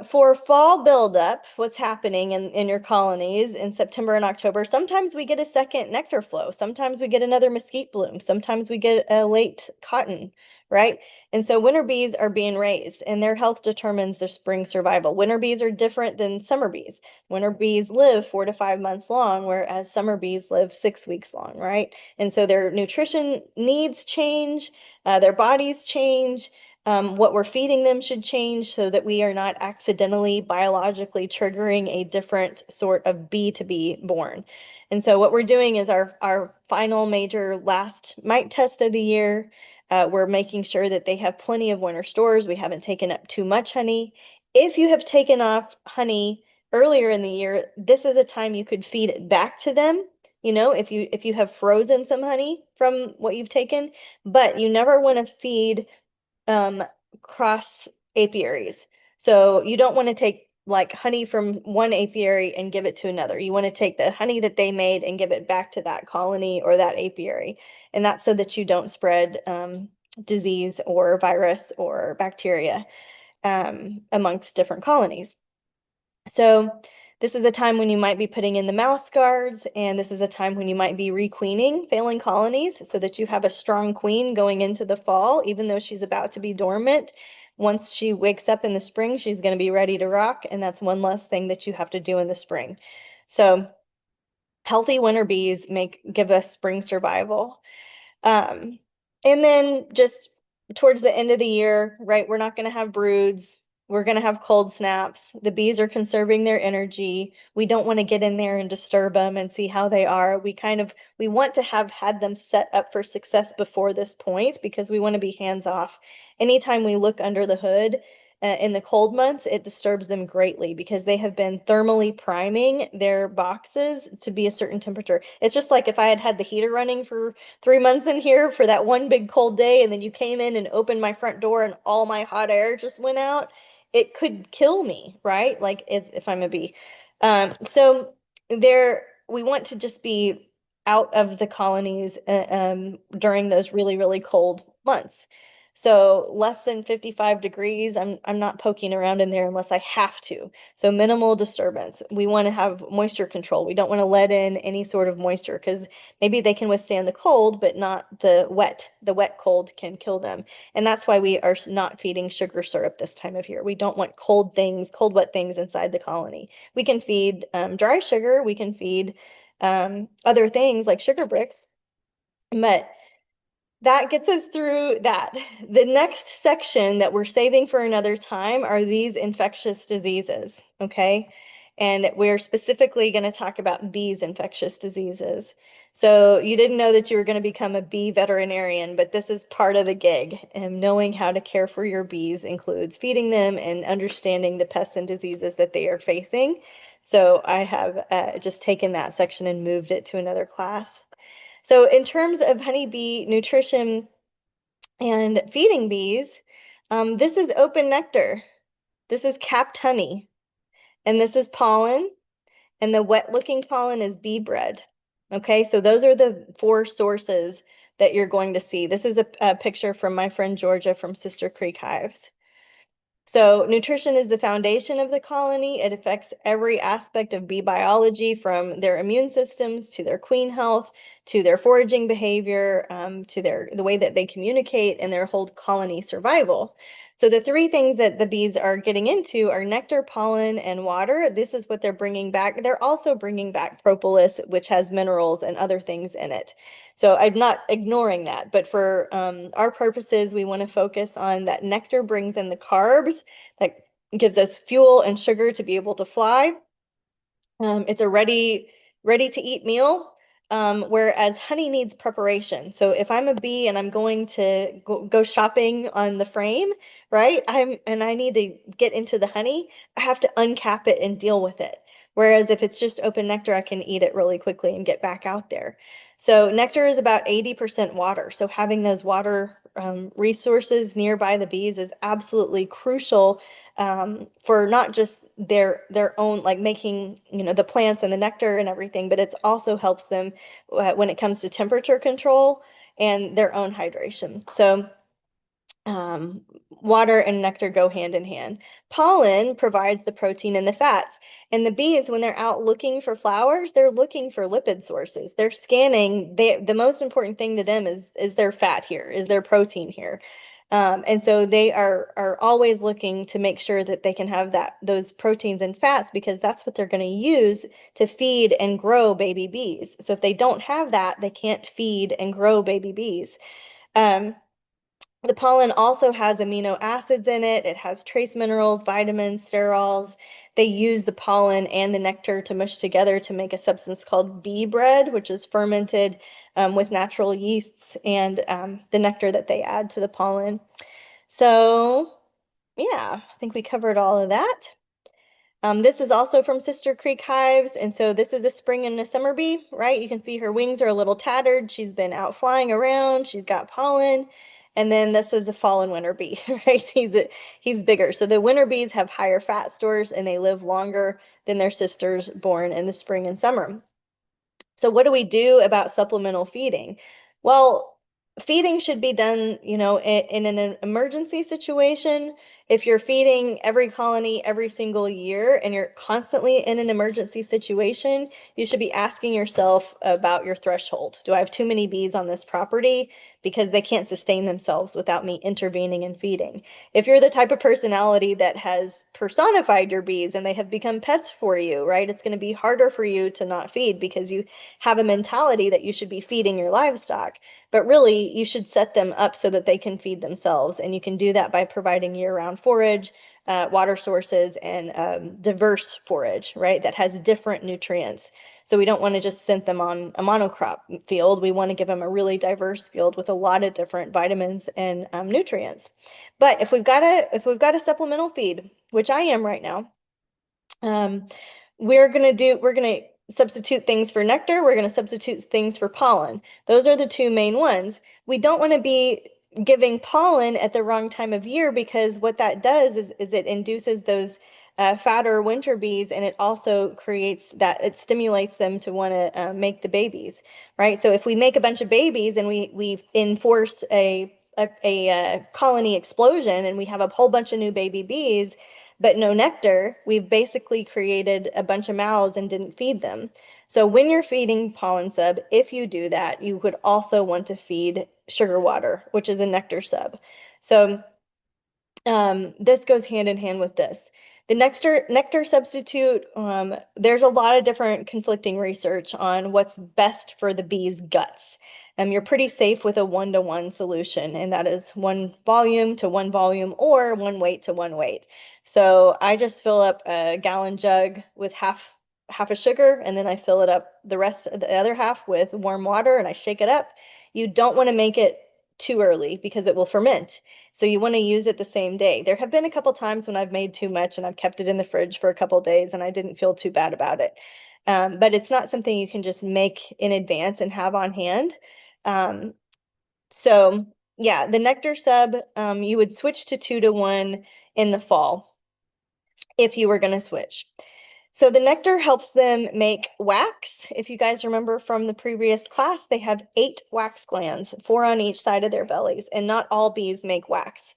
for fall buildup, what's happening in your colonies in September and October, sometimes we get a second nectar flow. Sometimes we get another mesquite bloom. Sometimes we get a late cotton, right? And so winter bees are being raised, and their health determines their spring survival. Winter bees are different than summer bees. Winter bees live 4 to 5 months long, whereas summer bees live 6 weeks long, right? And so their nutrition needs change, their bodies change. What we're feeding them should change so that we are not accidentally biologically triggering a different sort of bee to be born. And so what we're doing is our final major last mite test of the year. We're making sure that they have plenty of winter stores. We haven't taken up too much honey. If you have taken off honey earlier in the year, this is a time you could feed it back to them. If you have frozen some honey from what you've taken, but you never want to feed um, cross apiaries. So you don't want to take like honey from one apiary and give it to another. You want to take the honey that they made and give it back to that colony or that apiary. And that's so that you don't spread disease or virus or bacteria amongst different colonies. So this is a time when you might be putting in the mouse guards, and this is a time when you might be requeening failing colonies so that you have a strong queen going into the fall, even though she's about to be dormant. Once she wakes up in the spring, she's going to be ready to rock, and that's one less thing that you have to do in the spring. So healthy winter bees give us spring survival. Um, and then just towards the end of the year, right, we're not going to have broods. We're going to have cold snaps. The bees are conserving their energy. We don't want to get in there and disturb them and see how they are. We want to have had them set up for success before this point because we want to be hands off. Anytime we look under the hood, in the cold months, it disturbs them greatly because they have been thermally priming their boxes to be a certain temperature. It's just like if I had had the heater running for 3 months in here for that one big cold day, and then you came in and opened my front door and all my hot air just went out, it could kill me, right? Like if I'm a bee. So we want to just be out of the colonies during those really, really cold months. So less than 55 degrees, I'm not poking around in there unless I have to. So minimal disturbance. We want to have moisture control. We don't want to let in any sort of moisture because maybe they can withstand the cold, but not the wet. The wet cold can kill them. And that's why we are not feeding sugar syrup this time of year. We don't want cold things, cold, wet things inside the colony. We can feed dry sugar. We can feed other things like sugar bricks, but that gets us through that. The next section that we're saving for another time are these infectious diseases, okay? And we're specifically going to talk about these infectious diseases. So you didn't know that you were going to become a bee veterinarian, but this is part of the gig. And knowing how to care for your bees includes feeding them and understanding the pests and diseases that they are facing. So I have just taken that section and moved it to another class. So in terms of honeybee nutrition and feeding bees, this is open nectar. This is capped honey. And this is pollen. And the wet-looking pollen is bee bread. Okay, so those are the 4 sources that you're going to see. This is a picture from my friend Georgia from Sister Creek Hives. So nutrition is the foundation of the colony. It affects every aspect of bee biology, from their immune systems to their queen health, to their foraging behavior, to the way that they communicate and their whole colony survival. So the 3 things that the bees are getting into are nectar, pollen, and water. This is what they're bringing back. They're also bringing back propolis, which has minerals and other things in it. So I'm not ignoring that, but for our purposes, we want to focus on that nectar brings in the carbs that gives us fuel and sugar to be able to fly. It's a ready to eat meal, whereas honey needs preparation. So if I'm a bee and I'm going to go shopping on the frame, right? I need to get into the honey, I have to uncap it and deal with it. Whereas if it's just open nectar, I can eat it really quickly and get back out there. So nectar is about 80% water. So having those water resources nearby the bees is absolutely crucial for not just their own, like making, the plants and the nectar and everything, but it also helps them when it comes to temperature control and their own hydration. So um, water and nectar go hand in hand. Pollen provides the protein and the fats. And the bees, when they're out looking for flowers, they're looking for lipid sources. They're scanning. The most important thing to them is their fat here, is their protein here. And so they are always looking to make sure that they can have those proteins and fats because that's what they're going to use to feed and grow baby bees. So if they don't have that, they can't feed and grow baby bees. Um, the pollen also has amino acids in it. It has trace minerals, vitamins, sterols. They use the pollen and the nectar to mush together to make a substance called bee bread, which is fermented with natural yeasts and the nectar that they add to the pollen. So, yeah, I think we covered all of that. This is also from Sister Creek Hives, and so this is a spring and a summer bee, right? You can see her wings are a little tattered. She's been out flying around. She's got pollen. And then this is a fall and winter bee, right? He's bigger. So the winter bees have higher fat stores and they live longer than their sisters born in the spring and summer. So what do we do about supplemental feeding? Well, feeding should be done, in an emergency situation. If you're feeding every colony every single year and you're constantly in an emergency situation, you should be asking yourself about your threshold. Do I have too many bees on this property? Because they can't sustain themselves without me intervening and feeding. If you're the type of personality that has personified your bees and they have become pets for you, right? It's going to be harder for you to not feed because you have a mentality that you should be feeding your livestock, but really you should set them up so that they can feed themselves. And you can do that by providing year-round forage, water sources, and diverse forage, right? That has different nutrients. So we don't want to just send them on a monocrop field. We want to give them a really diverse field with a lot of different vitamins and nutrients. But if we've got a supplemental feed, which I am right now, um, we're gonna substitute things for nectar. We're gonna substitute things for pollen. Those are the two main ones. We don't want to be giving pollen at the wrong time of year because what that does is it induces those fatter winter bees, and it also it stimulates them to want to make the babies, right? So if we make a bunch of babies and we enforce a colony explosion and we have a whole bunch of new baby bees, but no nectar, we've basically created a bunch of mouths and didn't feed them. So when you're feeding pollen sub, if you do that, you would also want to feed sugar water, which is a nectar sub. So this goes hand in hand with this. The nectar substitute, there's a lot of different conflicting research on what's best for the bee's guts. You're pretty safe with a 1-to-1 solution, and that is 1 volume to 1 volume or 1 weight to 1 weight. So I just fill up a gallon jug with half a sugar, and then I fill it up the other half with warm water, and I shake it up. You don't want to make it too early because it will ferment. So you want to use it the same day. There have been a couple times when I've made too much and I've kept it in the fridge for a couple days and I didn't feel too bad about it. But it's not something you can just make in advance and have on hand. Um, so yeah, the nectar sub, you would switch to 2-to-1 in the fall if you were going to switch. So the nectar helps them make wax. If you guys remember from the previous class, they have 8 wax glands, 4 on each side of their bellies, and not all bees make wax.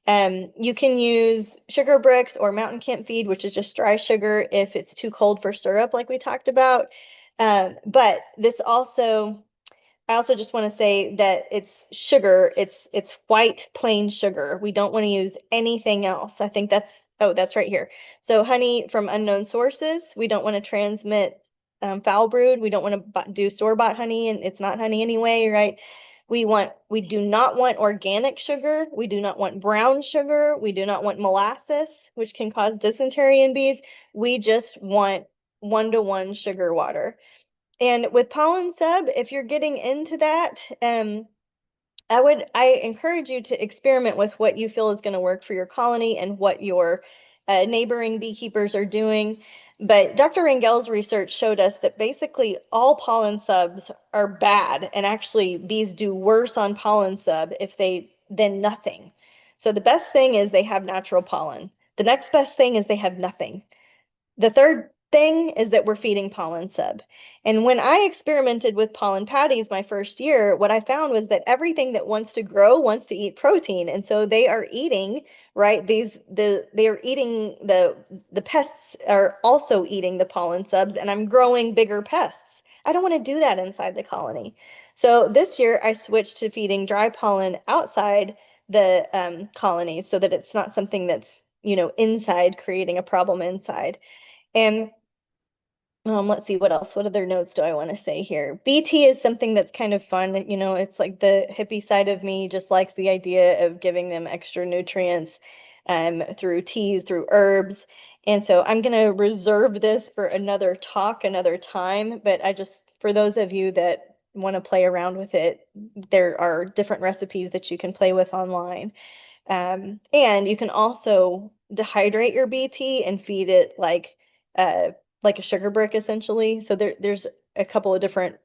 You can use sugar bricks or mountain camp feed, which is just dry sugar if it's too cold for syrup, like we talked about. But I also just want to say that it's sugar. It's white plain sugar. We don't want to use anything else. I think that's right here. So honey from unknown sources. We don't want to transmit foul brood. We don't want to do store-bought honey, and it's not honey anyway, right? We do not want organic sugar. We do not want brown sugar. We do not want molasses, which can cause dysentery in bees. We just want 1-to-1 sugar water. And with pollen sub, if you're getting into that, I encourage you to experiment with what you feel is going to work for your colony and what your neighboring beekeepers are doing. But Dr. Rangel's research showed us that basically all pollen subs are bad, and actually bees do worse on pollen sub if they than nothing. So the best thing is they have natural pollen. The next best thing is they have nothing. The third thing is that we're feeding pollen sub. And when I experimented with pollen patties my first year, what I found was that everything that wants to grow wants to eat protein. And so they are eating, right? They are eating the pests are also eating the pollen subs, and I'm growing bigger pests. I don't want to do that inside the colony. So this year I switched to feeding dry pollen outside the colony so that it's not something that's, inside creating a problem inside. And let's see what else. What other notes do I want to say here? BT is something that's kind of fun. It's like the hippie side of me just likes the idea of giving them extra nutrients through teas, through herbs. And so I'm going to reserve this for another talk, another time. But for those of you that want to play around with it, there are different recipes that you can play with online. And you can also dehydrate your BT and feed it uh, like a sugar brick, essentially. So there's a couple of different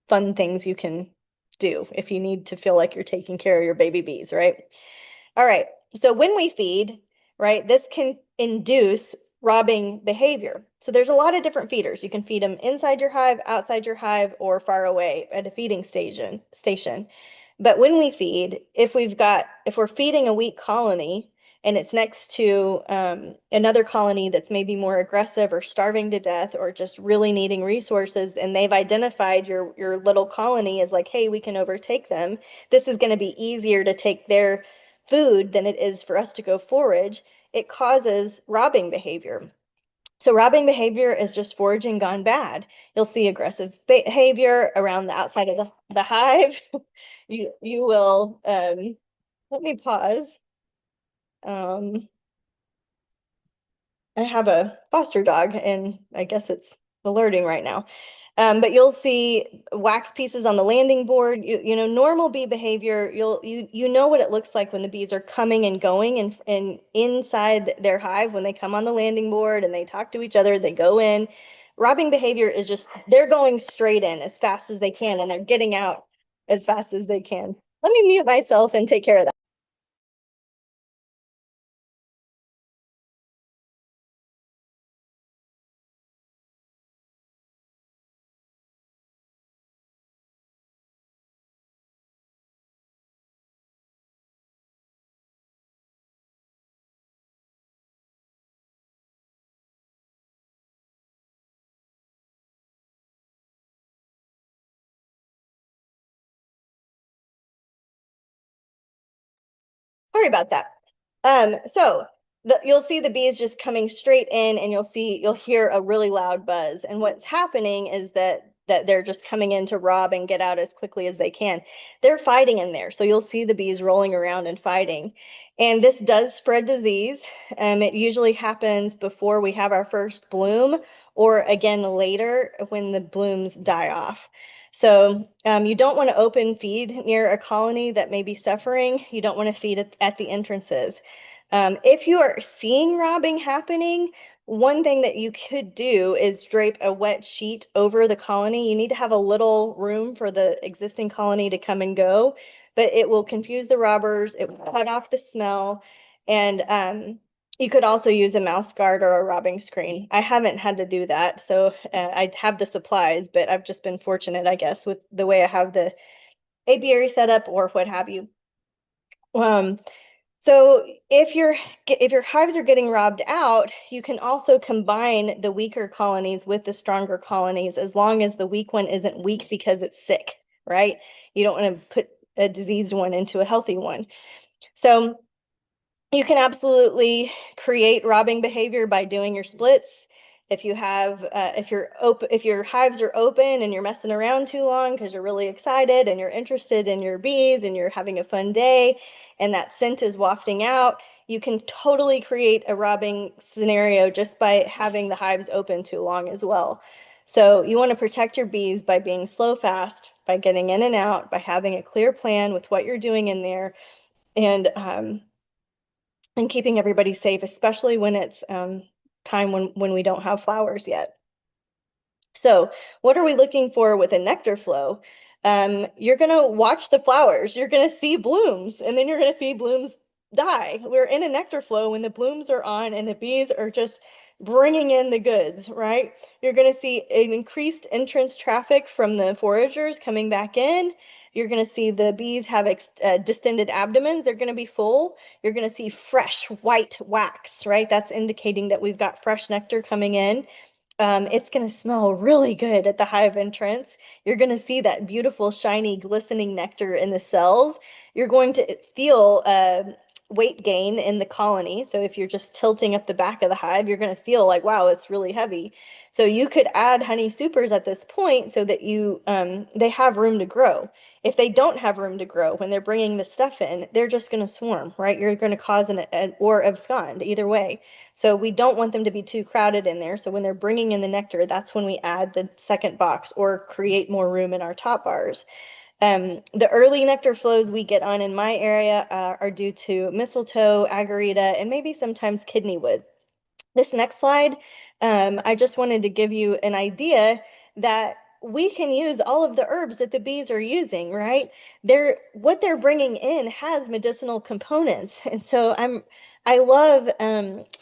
fun things you can do if you need to feel like you're taking care of your baby bees, right? All right. So when we feed, right, this can induce robbing behavior. So there's a lot of different feeders. You can feed them inside your hive, outside your hive, or far away at a feeding station. But when we feed, if we're feeding a weak colony and it's next to another colony that's maybe more aggressive or starving to death or just really needing resources, and they've identified your little colony as like, hey, we can overtake them. This is going to be easier to take their food than it is for us to go forage. It causes robbing behavior. So robbing behavior is just foraging gone bad. You'll see aggressive behavior around the outside of the hive. You will let me pause. Um, I have a foster dog and I guess it's alerting right now. But you'll see wax pieces on the landing board. Normal bee behavior, you know what it looks like when the bees are coming and going and inside their hive when they come on the landing board and they talk to each other, they go in. Robbing behavior is just they're going straight in as fast as they can and they're getting out as fast as they can. Let me mute myself and take care of that. Sorry about that. So you'll see the bees just coming straight in, and you'll hear a really loud buzz. And what's happening is that they're just coming in to rob and get out as quickly as they can. They're fighting in there, so you'll see the bees rolling around and fighting. And this does spread disease. It usually happens before we have our first bloom, or again later when the blooms die off. So you don't want to open feed near a colony that may be suffering. You don't want to feed at the entrances. If you are seeing robbing happening, one thing that you could do is drape a wet sheet over the colony. You need to have a little room for the existing colony to come and go, but it will confuse the robbers. It will cut off the smell, and you could also use a mouse guard or a robbing screen. I haven't had to do that, so I have the supplies, but I've just been fortunate, I guess, with the way I have the apiary set up or what have you. Um, so if your hives are getting robbed out, you can also combine the weaker colonies with the stronger colonies as long as the weak one isn't weak because it's sick, right? You don't want to put a diseased one into a healthy one. So you can absolutely create robbing behavior by doing your splits. If your hives are open and you're messing around too long because you're really excited and you're interested in your bees and you're having a fun day and that scent is wafting out, you can totally create a robbing scenario just by having the hives open too long as well. So you want to protect your bees by being slow fast, by getting in and out, by having a clear plan with what you're doing in there, and keeping everybody safe, especially when it's time when we don't have flowers yet. So, what are we looking for with a nectar flow? You're going to watch the flowers. You're going to see blooms, and then you're going to see blooms die. We're in a nectar flow when the blooms are on and the bees are just bringing in the goods, right? You're going to see an increased entrance traffic from the foragers coming back in. You're going to see the bees have distended abdomens. They're going to be full. You're going to see fresh white wax, right? That's indicating that we've got fresh nectar coming in. It's going to smell really good at the hive entrance. You're going to see that beautiful, shiny, glistening nectar in the cells. You're going to feel weight gain in the colony. So if you're just tilting up the back of the hive, you're going to feel like, wow, it's really heavy. So you could add honey supers at this point so that they have room to grow. If they don't have room to grow when they're bringing the stuff in, they're just going to swarm, right? You're going to cause an or abscond either way. So we don't want them to be too crowded in there. So when they're bringing in the nectar, that's when we add the second box or create more room in our top bars. The early nectar flows we get on in my area are due to mistletoe, agarita, and maybe sometimes kidney wood. This next slide, I just wanted to give you an idea that we can use all of the herbs that the bees are using, right? What they're bringing in has medicinal components, and so I love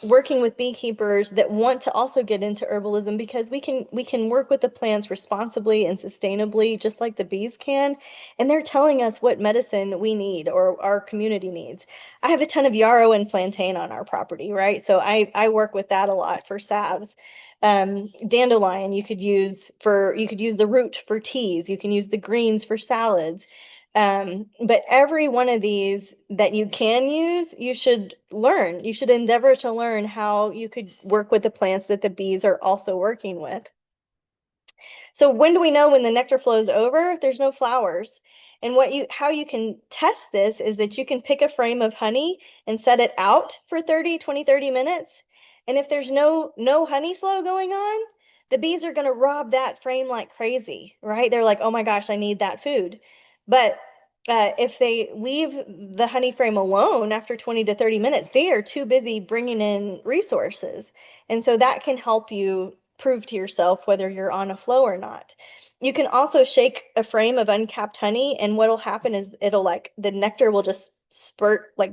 working with beekeepers that want to also get into herbalism because we can work with the plants responsibly and sustainably, just like the bees can, and they're telling us what medicine we need or our community needs. I have a ton of yarrow and plantain on our property, right? So I work with that a lot for salves. Dandelion you could use the root for teas. You can use the greens for salads. But every one of these that you can use, you should learn. You should endeavor to learn how you could work with the plants that the bees are also working with. So when do we know when the nectar flow is over? There's no flowers. And how you can test this is that you can pick a frame of honey and set it out for 30 minutes. And if there's no honey flow going on, the bees are going to rob that frame like crazy, right? They're like, "Oh my gosh, I need that food." But if they leave the honey frame alone after 20 to 30 minutes, they are too busy bringing in resources. And so that can help you prove to yourself whether you're on a flow or not. You can also shake a frame of uncapped honey, and what'll happen is it'll like the nectar will just spurt like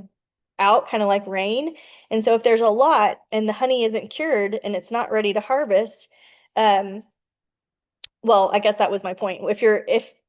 out, kind of like rain. And so if there's a lot and the honey isn't cured and it's not ready to harvest, um, well, I guess that was my point.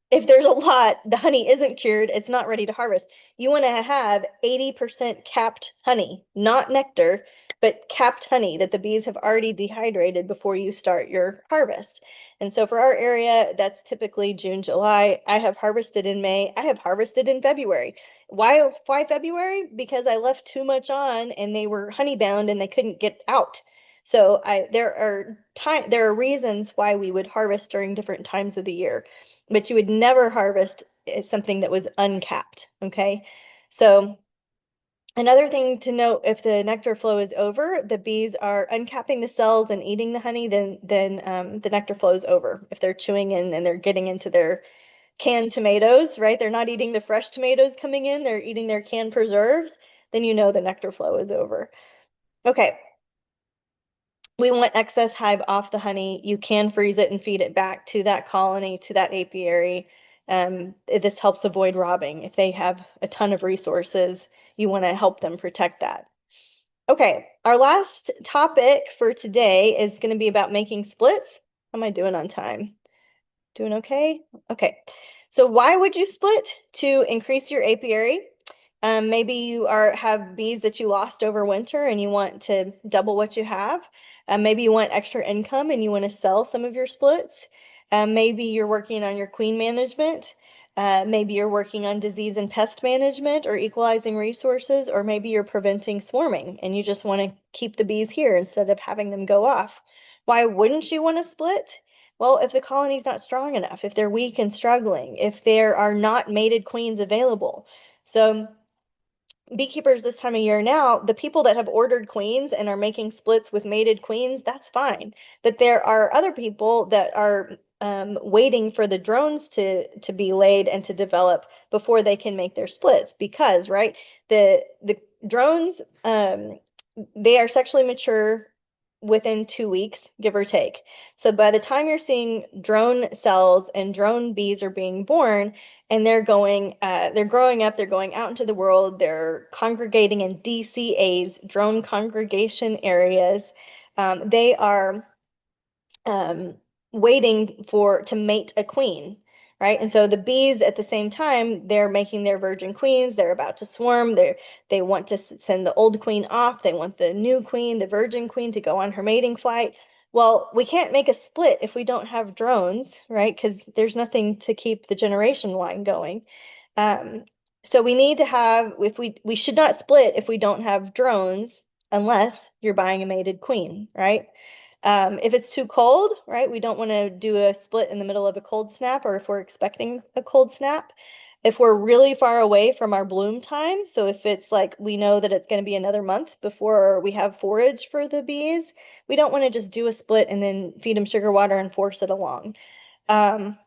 If there's a lot, the honey isn't cured, it's not ready to harvest. You want to have 80% capped honey, not nectar, but capped honey that the bees have already dehydrated before you start your harvest. And so for our area, that's typically June, July. I have harvested in May. I have harvested in February. Why February? Because I left too much on and they were honey bound and they couldn't get out. So there are reasons why we would harvest during different times of the year, but you would never harvest something that was uncapped, okay? So another thing to note, if the nectar flow is over, the bees are uncapping the cells and eating the honey, then the nectar flow is over. If they're chewing in and they're getting into their canned tomatoes, right? They're not eating the fresh tomatoes coming in, they're eating their canned preserves, then you know the nectar flow is over. Okay, we want excess hive off the honey. You can freeze it and feed it back to that colony, to that apiary. This helps avoid robbing. If they have a ton of resources, you want to help them protect that. Okay, our last topic for today is going to be about making splits. How am I doing on time? Doing okay? Okay. So why would you split? To increase your apiary. Maybe you have bees that you lost over winter and you want to double what you have. Maybe you want extra income and you want to sell some of your splits. Maybe you're working on your queen management. Maybe you're working on disease and pest management or equalizing resources, or maybe you're preventing swarming and you just want to keep the bees here instead of having them go off. Why wouldn't you want to split? Well, if the colony's not strong enough, if they're weak and struggling, if there are not mated queens available. So beekeepers this time of year now, the people that have ordered queens and are making splits with mated queens, that's fine. But there are other people that are waiting for the drones to be laid and to develop before they can make their splits because, right, the drones they are sexually mature within 2 weeks, give or take. So by the time you're seeing drone cells and drone bees are being born, and they're growing up, they're going out into the world, they're congregating in DCAs, drone congregation areas. They are um, waiting for to mate a queen, right? And so the bees at the same time, they're making their virgin queens. They're about to swarm. They want to send the old queen off. They want the new queen, the virgin queen, to go on her mating flight. Well, we can't make a split if we don't have drones, right? Because there's nothing to keep the generation line going. Um, so we need to have, if we should not split if we don't have drones, unless you're buying a mated queen, right? If it's too cold, right, we don't want to do a split in the middle of a cold snap, or if we're expecting a cold snap. If we're really far away from our bloom time, so if it's like we know that it's going to be another month before we have forage for the bees, we don't want to just do a split and then feed them sugar water and force it along. Um,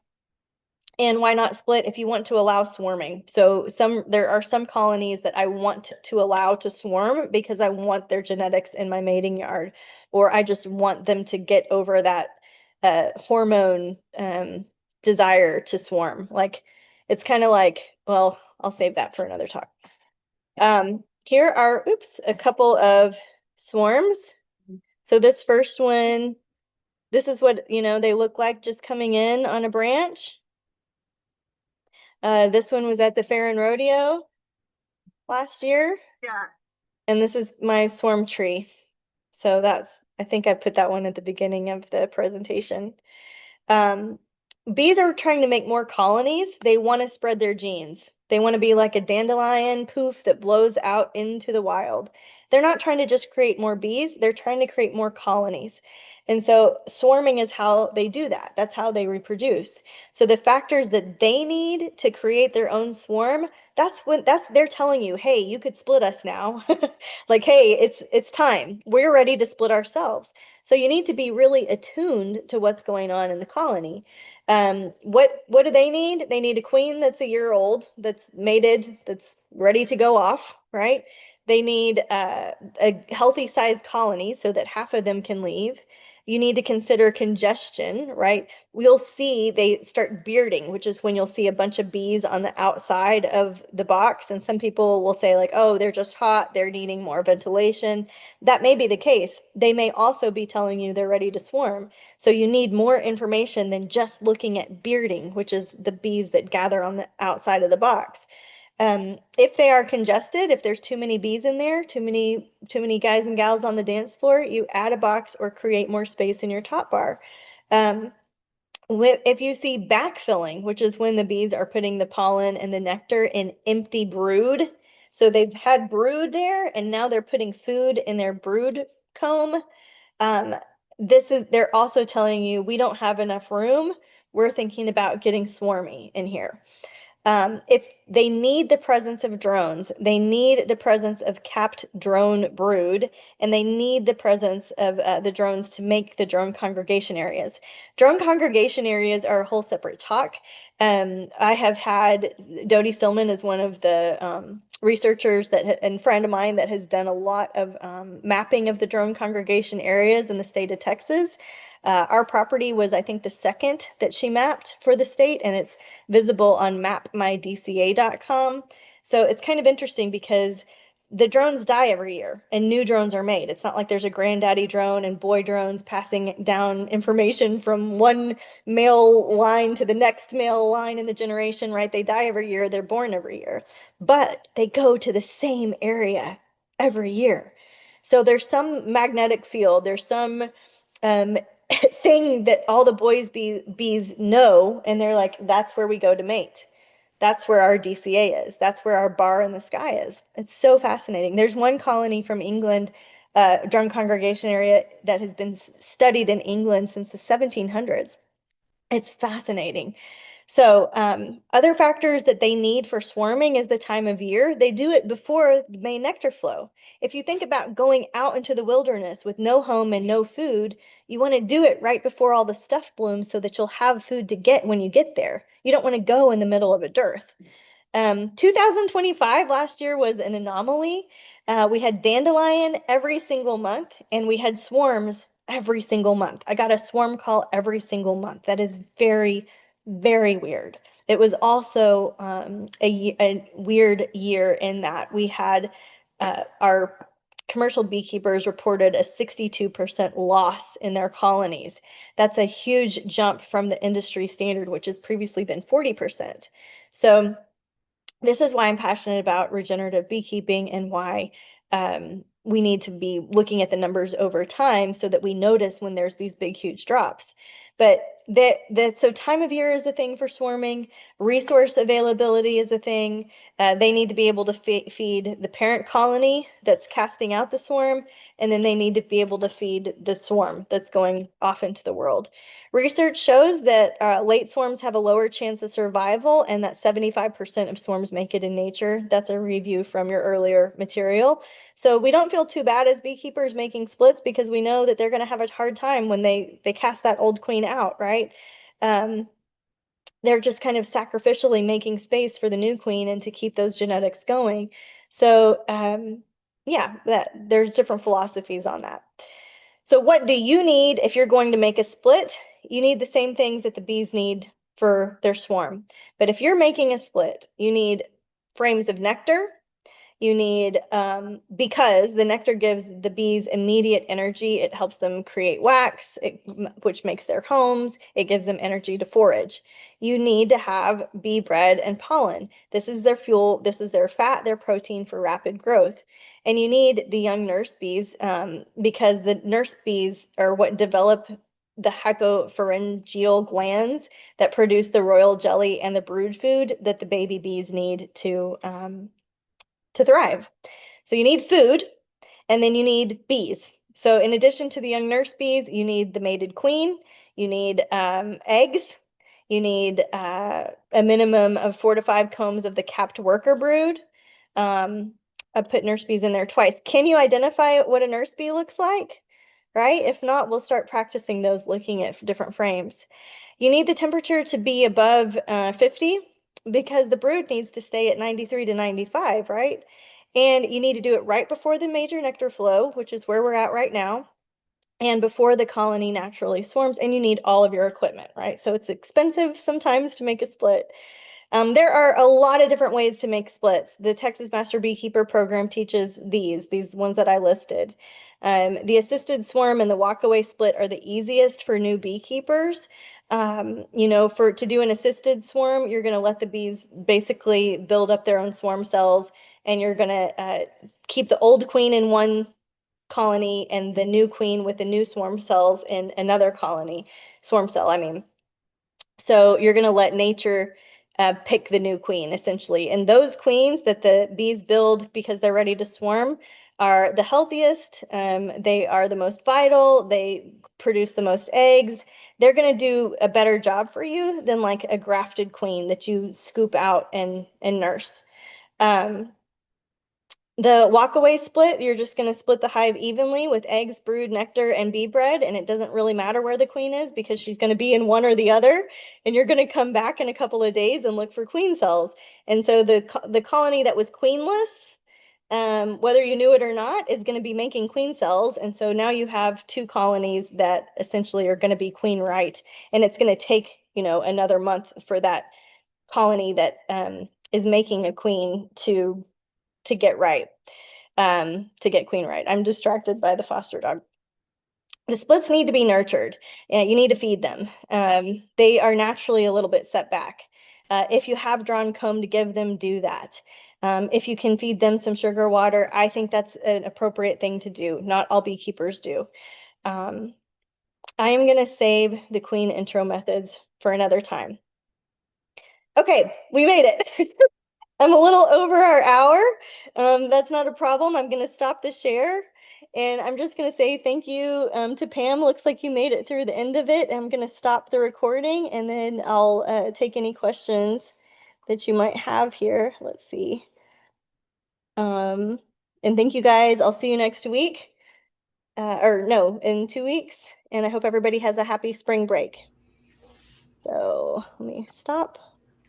and why not split if you want to allow swarming? So there are some colonies that I want to allow to swarm because I want their genetics in my mating yard, or I just want them to get over that hormone desire to swarm. Like it's kind of like, well, I'll save that for another talk. Here are, oops, a couple of swarms. So this first one, this is what, they look like just coming in on a branch. This one was at the Fair and Rodeo last year. Yeah. And this is my swarm tree. So I think I put that one at the beginning of the presentation. Um, Bees are trying to make more colonies. They want to spread their genes. They want to be like a dandelion poof that blows out into the wild. They're not trying to just create more bees, they're trying to create more colonies. And so swarming is how they do that. That's how they reproduce. So the factors that they need to create their own swarm, that's they're telling you, hey, you could split us now. Like, hey, it's time. We're ready to split ourselves. So you need to be really attuned to what's going on in the colony. What do they need? They need a queen that's a year old, that's mated, that's ready to go off, right? They need a healthy sized colony so that half of them can leave. You need to consider congestion, right? We'll see they start bearding, which is when you'll see a bunch of bees on the outside of the box. And some people will say, like, oh, they're just hot, they're needing more ventilation. That may be the case. They may also be telling you they're ready to swarm. So you need more information than just looking at bearding, which is the bees that gather on the outside of the box. If they are congested, if there's too many bees in there, too many guys and gals on the dance floor, you add a box or create more space in your top bar. Um, if you see backfilling, which is when the bees are putting the pollen and the nectar in empty brood, so they've had brood there and now they're putting food in their brood comb. Um, they're also telling you we don't have enough room. We're thinking about getting swarmy in here. If they need the presence of drones, they need the presence of capped drone brood, and they need the presence of the drones to make the drone congregation areas. Drone congregation areas are a whole separate talk. I have had Dodie Stillman is one of the researchers and friend of mine that has done a lot of mapping of the drone congregation areas in the state of Texas. Our property was, I think, the second that she mapped for the state, and it's visible on mapmydca.com. So it's kind of interesting because the drones die every year and new drones are made. It's not like there's a granddaddy drone and boy drones passing down information from one male line to the next male line in the generation, right? They die every year, they're born every year, but they go to the same area every year. So there's some magnetic field, there's some um, thing that all the bees know, and they're like, that's where we go to mate. That's where our DCA is. That's where our bar in the sky is. It's so fascinating. There's one colony from England, drone congregation area, that has been studied in England since the 1700s. It's fascinating. So, other factors that they need for swarming is the time of year. They do it before the main nectar flow. If you think about going out into the wilderness with no home and no food, you want to do it right before all the stuff blooms so that you'll have food to get when you get there. You don't want to go in the middle of a dearth. 2025 last year was an anomaly. We had dandelion every single month, and we had swarms every single month. I got a swarm call every single month. That is very, very weird. It was also a weird year in that we had our commercial beekeepers reported a 62% loss in their colonies. That's a huge jump from the industry standard, which has previously been 40%. So this is why I'm passionate about regenerative beekeeping and why we need to be looking at the numbers over time so that we notice when there's these big, huge drops. But so time of year is a thing for swarming, resource availability is a thing. They need to be able to feed the parent colony that's casting out the swarm, and then they need to be able to feed the swarm that's going off into the world. Research shows that late swarms have a lower chance of survival and that 75% of swarms make it in nature. That's a review from your earlier material. So we don't feel too bad as beekeepers making splits because we know that they're going to have a hard time when they cast that old queen out, right? Um, they're just kind of sacrificially making space for the new queen and to keep those genetics going. So yeah, there's different philosophies on that. So what do you need if you're going to make a split? You need the same things that the bees need for their swarm. But if you're making a split, you need frames of nectar, you need, because the nectar gives the bees immediate energy. It helps them create wax, which makes their homes. It gives them energy to forage. You need to have bee bread and pollen. This is their fuel. This is their fat, their protein for rapid growth. And you need the young nurse bees because the nurse bees are what develop the hypopharyngeal glands that produce the royal jelly and the brood food that the baby bees need to thrive. So you need food, and then you need bees. So in addition to the young nurse bees, you need the mated queen, you need eggs, you need a minimum of 4 to 5 combs of the capped worker brood. I put nurse bees in there twice. Can you identify what a nurse bee looks like? Right? If not, we'll start practicing those looking at different frames. You need the temperature to be above 50 because the brood needs to stay at 93 to 95, right? And you need to do it right before the major nectar flow, which is where we're at right now, and before the colony naturally swarms, and you need all of your equipment, right? So it's expensive sometimes to make a split. There are a lot of different ways to make splits. The Texas Master Beekeeper program teaches these ones that I listed. The assisted swarm and the walkaway split are the easiest for new beekeepers. You know, to do an assisted swarm, you're going to let the bees basically build up their own swarm cells, and you're going to keep the old queen in one colony and the new queen with the new swarm cells in another colony, swarm cell, I mean. So you're going to let nature pick the new queen, essentially. And those queens that the bees build because they're ready to swarm are the healthiest. They are the most vital. They produce the most eggs. They're going to do a better job for you than like a grafted queen that you scoop out and nurse. Um, the walkaway split, you're just going to split the hive evenly with eggs, brood, nectar, and bee bread, and it doesn't really matter where the queen is because she's going to be in one or the other, and you're going to come back in a couple of days and look for queen cells. And so the colony that was queenless, whether you knew it or not, is going to be making queen cells, and so now you have 2 colonies that essentially are going to be queen right, and it's going to take, you know, another month for that colony that is making a queen to get right, to get queen right. I'm distracted by the foster dog. The splits need to be nurtured. You need to feed them. They are naturally a little bit set back. If you have drawn comb to give them, do that. If you can feed them some sugar water, I think that's an appropriate thing to do. Not all beekeepers do. I am going to save the queen intro methods for another time. Okay, we made it. I'm a little over our hour. That's not a problem. I'm going to stop the share. And I'm just going to say thank you to Pam. Looks like you made it through the end of it. I'm going to stop the recording and then I'll take any questions that you might have here. Let's see. And thank you guys. I'll see you next week. Or no, in 2 weeks. And I hope everybody has a happy spring break. So let me stop.